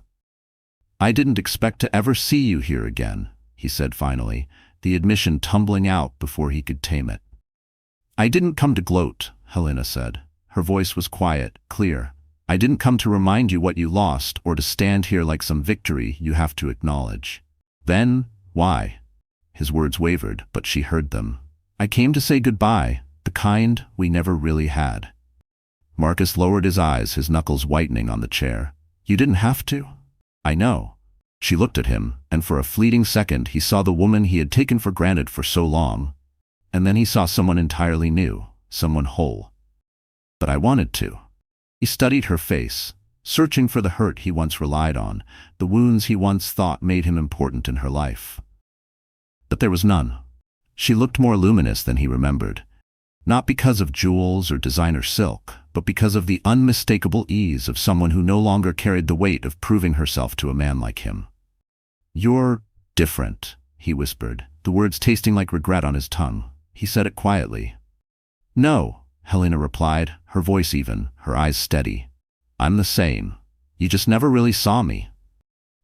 "I didn't expect to ever see you here again," he said finally, the admission tumbling out before he could tame it. I didn't come to gloat, Helena said. Her voice was quiet, clear. I didn't come to remind you what you lost or to stand here like some victory you have to acknowledge. Then, why? His words wavered, but she heard them. I came to say goodbye, the kind we never really had. Marcus lowered his eyes, his knuckles whitening on the chair. You didn't have to? I know. She looked at him, and for a fleeting second he saw the woman he had taken for granted for so long. And then he saw someone entirely new, someone whole. But I wanted to. He studied her face, searching for the hurt he once relied on, the wounds he once thought made him important in her life. But there was none. She looked more luminous than he remembered, not because of jewels or designer silk, but because of the unmistakable ease of someone who no longer carried the weight of proving herself to a man like him. You're different, he whispered, the words tasting like regret on his tongue. He said it quietly. No, Helena replied, her voice even, her eyes steady. I'm the same. You just never really saw me.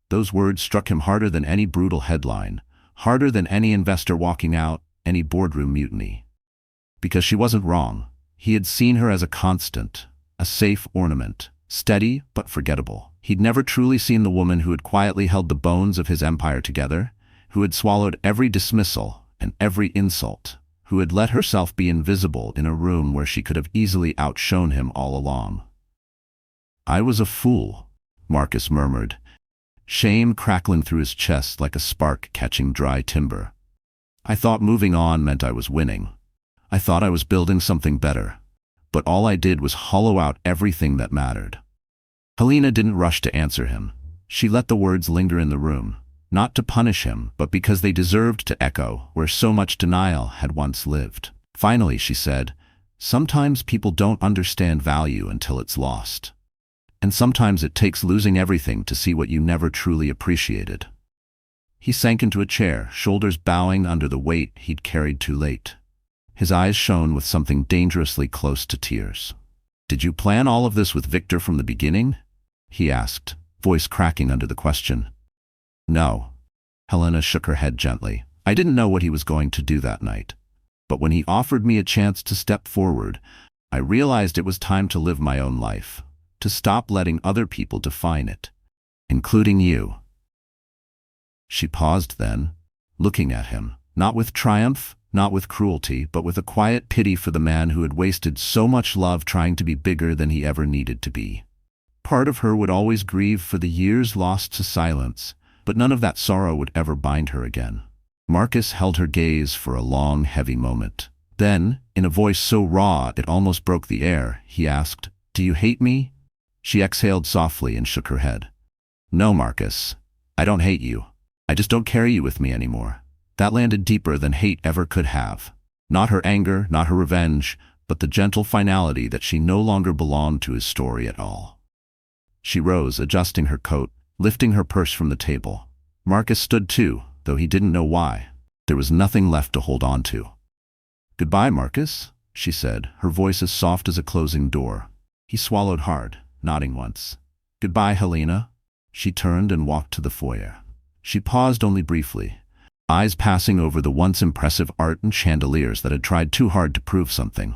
Those words struck him harder than any brutal headline, harder than any investor walking out, any boardroom mutiny. Because she wasn't wrong. He had seen her as a constant, a safe ornament, steady but forgettable. He'd never truly seen the woman who had quietly held the bones of his empire together, who had swallowed every dismissal and every insult, who had let herself be invisible in a room where she could have easily outshone him all along. I was a fool, Marcus murmured, shame crackling through his chest like a spark catching dry timber. I thought moving on meant I was winning. I thought I was building something better, but all I did was hollow out everything that mattered. Helena didn't rush to answer him. She let the words linger in the room, not to punish him, but because they deserved to echo where so much denial had once lived. Finally, she said, sometimes people don't understand value until it's lost. And sometimes it takes losing everything to see what you never truly appreciated. He sank into a chair, shoulders bowing under the weight he'd carried too late. His eyes shone with something dangerously close to tears. Did you plan all of this with Victor from the beginning? He asked, voice cracking under the question. No. Helena shook her head gently. I didn't know what he was going to do that night. But when he offered me a chance to step forward, I realized it was time to live my own life, to stop letting other people define it, including you. She paused then, looking at him, not with triumph, not with cruelty, but with a quiet pity for the man who had wasted so much love trying to be bigger than he ever needed to be. Part of her would always grieve for the years lost to silence, but none of that sorrow would ever bind her again. Marcus held her gaze for a long, heavy moment. Then, in a voice so raw it almost broke the air, he asked, Do you hate me? She exhaled softly and shook her head. No, Marcus. I don't hate you. I just don't carry you with me anymore. That landed deeper than hate ever could have. Not her anger, not her revenge, but the gentle finality that she no longer belonged to his story at all. She rose, adjusting her coat, lifting her purse from the table. Marcus stood too, though he didn't know why. There was nothing left to hold on to. Goodbye, Marcus, she said, her voice as soft as a closing door. He swallowed hard, nodding once. Goodbye, Helena. She turned and walked to the foyer. She paused only briefly, eyes passing over the once impressive art and chandeliers that had tried too hard to prove something.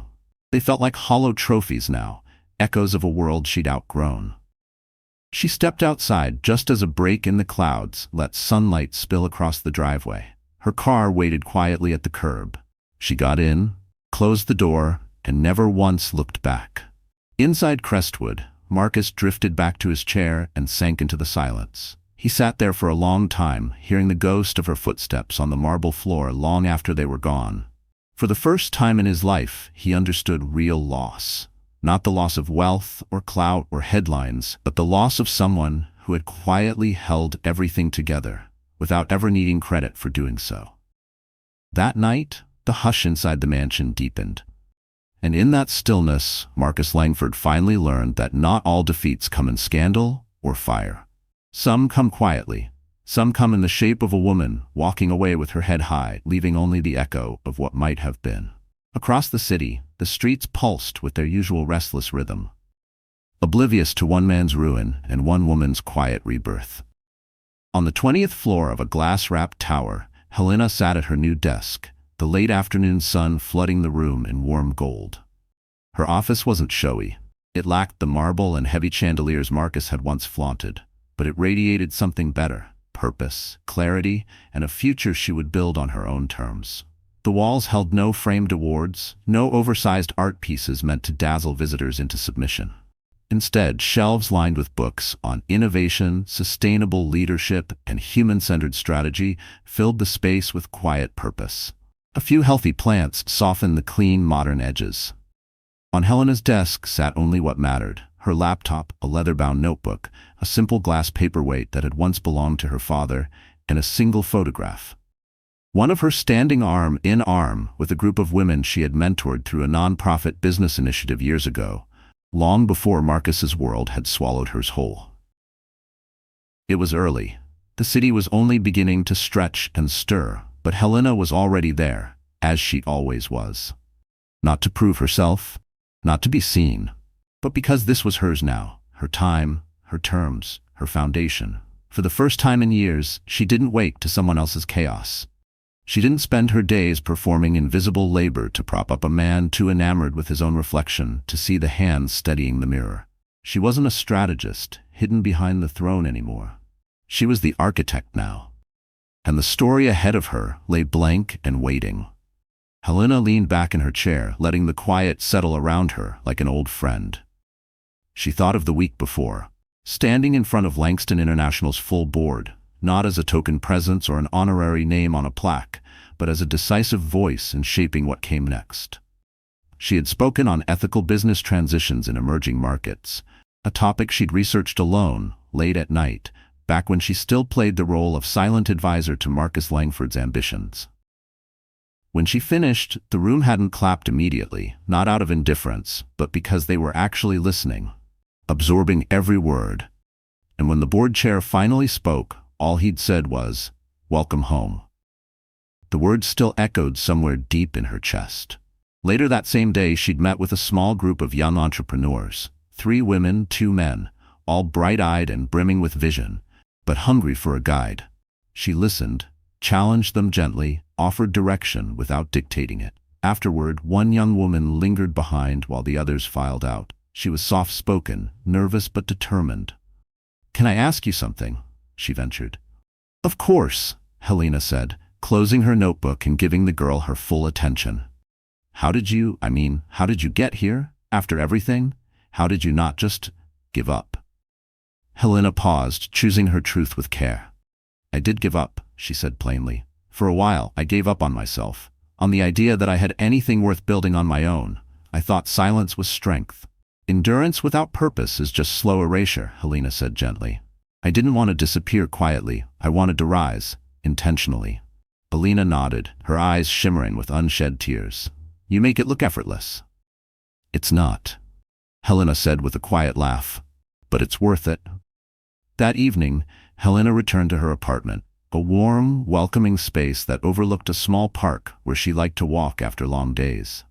They felt like hollow trophies now, echoes of a world she'd outgrown. She stepped outside just as a break in the clouds let sunlight spill across the driveway. Her car waited quietly at the curb. She got in, closed the door, and never once looked back. Inside Crestwood, Marcus drifted back to his chair and sank into the silence. He sat there for a long time, hearing the ghost of her footsteps on the marble floor long after they were gone. For the first time in his life, he understood real loss. Not the loss of wealth or clout or headlines, but the loss of someone who had quietly held everything together, without ever needing credit for doing so. That night, the hush inside the mansion deepened. And in that stillness, Marcus Langford finally learned that not all defeats come in scandal or fire. Some come quietly. Some come in the shape of a woman walking away with her head high, leaving only the echo of what might have been. Across the city, the streets pulsed with their usual restless rhythm, oblivious to one man's ruin and one woman's quiet rebirth. On the 20th floor of a glass-wrapped tower, Helena sat at her new desk, the late afternoon sun flooding the room in warm gold. Her office wasn't showy. It lacked the marble and heavy chandeliers Marcus had once flaunted, but it radiated something better: purpose, clarity, and a future she would build on her own terms. The walls held no framed awards, no oversized art pieces meant to dazzle visitors into submission. Instead, shelves lined with books on innovation, sustainable leadership, and human-centered strategy filled the space with quiet purpose. A few healthy plants softened the clean, modern edges. On Helena's desk sat only what mattered: her laptop, a leather-bound notebook, a simple glass paperweight that had once belonged to her father, and a single photograph. One of her standing arm in arm with a group of women she had mentored through a non-profit business initiative years ago, long before Marcus's world had swallowed hers whole. It was early. The city was only beginning to stretch and stir, but Helena was already there, as she always was. Not to prove herself, not to be seen, but because this was hers now, her time, her terms, her foundation. For the first time in years, she didn't wake to someone else's chaos. She didn't spend her days performing invisible labor to prop up a man too enamored with his own reflection to see the hands steadying the mirror. She wasn't a strategist, hidden behind the throne anymore. She was the architect now. And the story ahead of her lay blank and waiting. Helena leaned back in her chair, letting the quiet settle around her like an old friend. She thought of the week before, standing in front of Langston International's full board, not as a token presence or an honorary name on a plaque, but as a decisive voice in shaping what came next. She had spoken on ethical business transitions in emerging markets, a topic she'd researched alone, late at night, back when she still played the role of silent advisor to Marcus Langford's ambitions. When she finished, the room hadn't clapped immediately, not out of indifference, but because they were actually listening, absorbing every word. And when the board chair finally spoke, all he'd said was, "Welcome home." The words still echoed somewhere deep in her chest. Later that same day, she'd met with a small group of young entrepreneurs, 3 women, 2 men, all bright-eyed and brimming with vision, but hungry for a guide. She listened, challenged them gently, offered direction without dictating it. Afterward, one young woman lingered behind while the others filed out. She was soft-spoken, nervous but determined. "Can I ask you something?" she ventured. "Of course," Helena said, closing her notebook and giving the girl her full attention. How did you get here? After everything? How did you not just give up?" Helena paused, choosing her truth with care. "I did give up," she said plainly. "For a while, I gave up on myself, on the idea that I had anything worth building on my own. I thought silence was strength. Endurance without purpose is just slow erasure," Helena said gently. "I didn't want to disappear quietly. I wanted to rise, intentionally." Helena nodded, her eyes shimmering with unshed tears. "You make it look effortless." "It's not," Helena said with a quiet laugh. "But it's worth it." That evening, Helena returned to her apartment, a warm, welcoming space that overlooked a small park where she liked to walk after long days.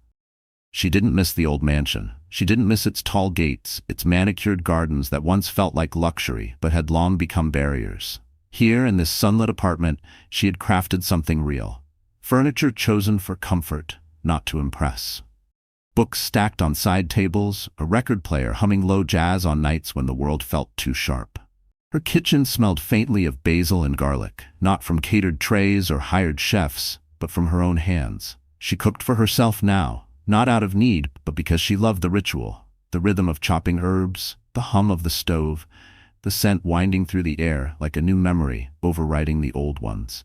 She didn't miss the old mansion. She didn't miss its tall gates, its manicured gardens that once felt like luxury but had long become barriers. Here, in this sunlit apartment, she had crafted something real. Furniture chosen for comfort, not to impress. Books stacked on side tables, a record player humming low jazz on nights when the world felt too sharp. Her kitchen smelled faintly of basil and garlic, not from catered trays or hired chefs, but from her own hands. She cooked for herself now, not out of need, but because she loved the ritual, the rhythm of chopping herbs, the hum of the stove, the scent winding through the air like a new memory overriding the old ones.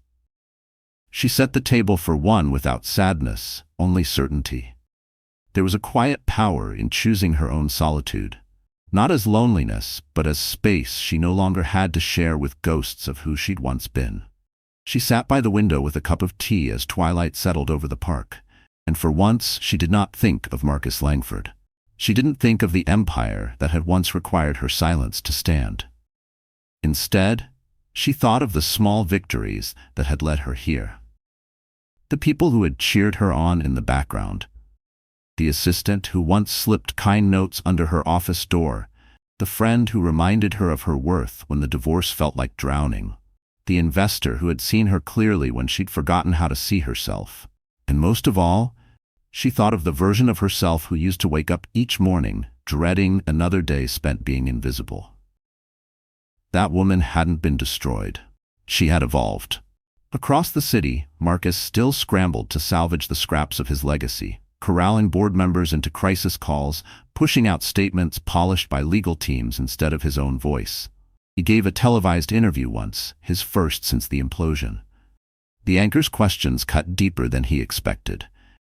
She set the table for one without sadness, only certainty. There was a quiet power in choosing her own solitude, not as loneliness, but as space she no longer had to share with ghosts of who she'd once been. She sat by the window with a cup of tea as twilight settled over the park, and for once she did not think of Marcus Langford. She didn't think of the empire that had once required her silence to stand. Instead, she thought of the small victories that had led her here. The people who had cheered her on in the background. The assistant who once slipped kind notes under her office door. The friend who reminded her of her worth when the divorce felt like drowning. The investor who had seen her clearly when she'd forgotten how to see herself. And most of all, she thought of the version of herself who used to wake up each morning, dreading another day spent being invisible. That woman hadn't been destroyed. She had evolved. Across the city, Marcus still scrambled to salvage the scraps of his legacy, corralling board members into crisis calls, pushing out statements polished by legal teams instead of his own voice. He gave a televised interview once, his first since the implosion. The anchor's questions cut deeper than he expected.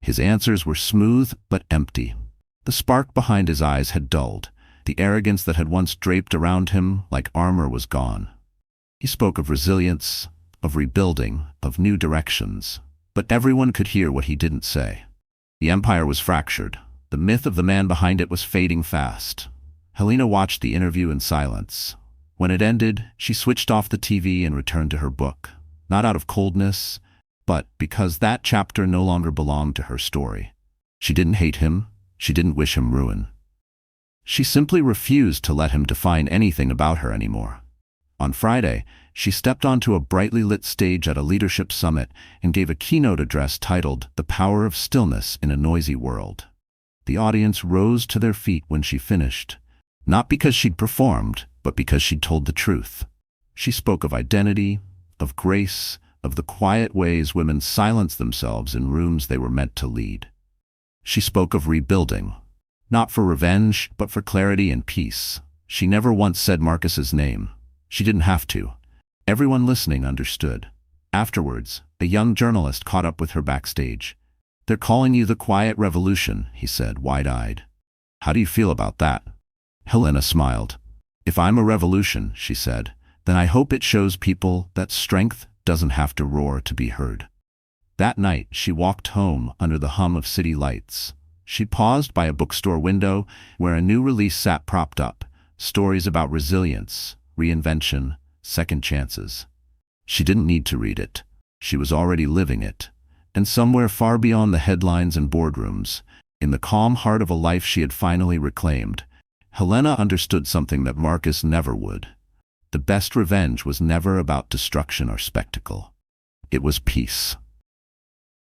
His answers were smooth but empty. The spark behind his eyes had dulled. The arrogance that had once draped around him like armor was gone. He spoke of resilience, of rebuilding, of new directions. But everyone could hear what he didn't say. The empire was fractured. The myth of the man behind it was fading fast. Helena watched the interview in silence. When it ended, she switched off the TV and returned to her book. Not out of coldness, but because that chapter no longer belonged to her story. She didn't hate him. She didn't wish him ruin. She simply refused to let him define anything about her anymore. On Friday, she stepped onto a brightly lit stage at a leadership summit and gave a keynote address titled "The Power of Stillness in a Noisy World." The audience rose to their feet when she finished, not because she'd performed, but because she'd told the truth. She spoke of identity, of grace, of the quiet ways women silence themselves in rooms they were meant to lead. She spoke of rebuilding, not for revenge, but for clarity and peace. She never once said Marcus's name. She didn't have to. Everyone listening understood. Afterwards, a young journalist caught up with her backstage. "They're calling you the Quiet Revolution," he said, wide-eyed. "How do you feel about that?" Helena smiled. "If I'm a revolution," she said, "then I hope it shows people that strength doesn't have to roar to be heard." That night, she walked home under the hum of city lights. She paused by a bookstore window where a new release sat propped up, stories about resilience, reinvention, second chances. She didn't need to read it. She was already living it. And somewhere far beyond the headlines and boardrooms, in the calm heart of a life she had finally reclaimed, Helena understood something that Marcus never would. The best revenge was never about destruction or spectacle. It was peace.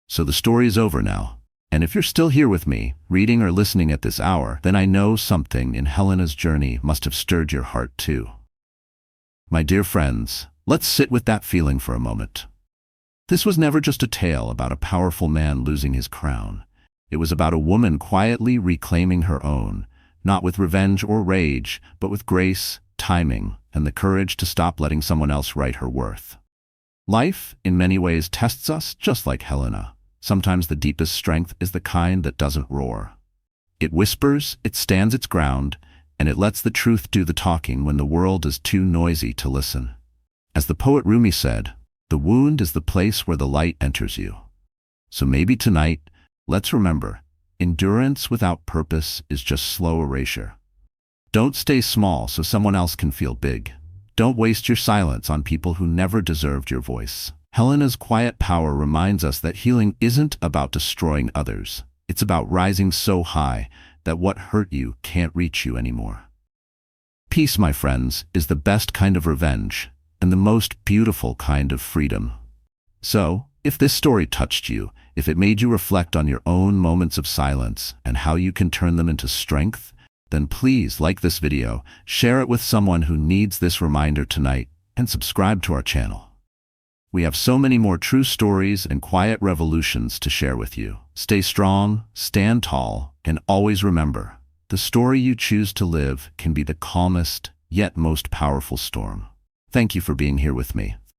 So the story is over now. And if you're still here with me, reading or listening at this hour, then I know something in Helena's journey must have stirred your heart too. My dear friends, let's sit with that feeling for a moment. This was never just a tale about a powerful man losing his crown. It was about a woman quietly reclaiming her own, not with revenge or rage, but with grace, timing, and the courage to stop letting someone else write her worth. Life, in many ways, tests us just like Helena. Sometimes the deepest strength is the kind that doesn't roar. It whispers, it stands its ground, and it lets the truth do the talking when the world is too noisy to listen. As the poet Rumi said, "The wound is the place where the light enters you." So maybe tonight, let's remember, endurance without purpose is just slow erasure. Don't stay small so someone else can feel big. Don't waste your silence on people who never deserved your voice. Helena's quiet power reminds us that healing isn't about destroying others. It's about rising so high that what hurt you can't reach you anymore. Peace, my friends, is the best kind of revenge and the most beautiful kind of freedom. So, if this story touched you, if it made you reflect on your own moments of silence and how you can turn them into strength, then please like this video, share it with someone who needs this reminder tonight, and subscribe to our channel. We have so many more true stories and quiet revolutions to share with you. Stay strong, stand tall, and always remember, the story you choose to live can be the calmest, yet most powerful storm. Thank you for being here with me.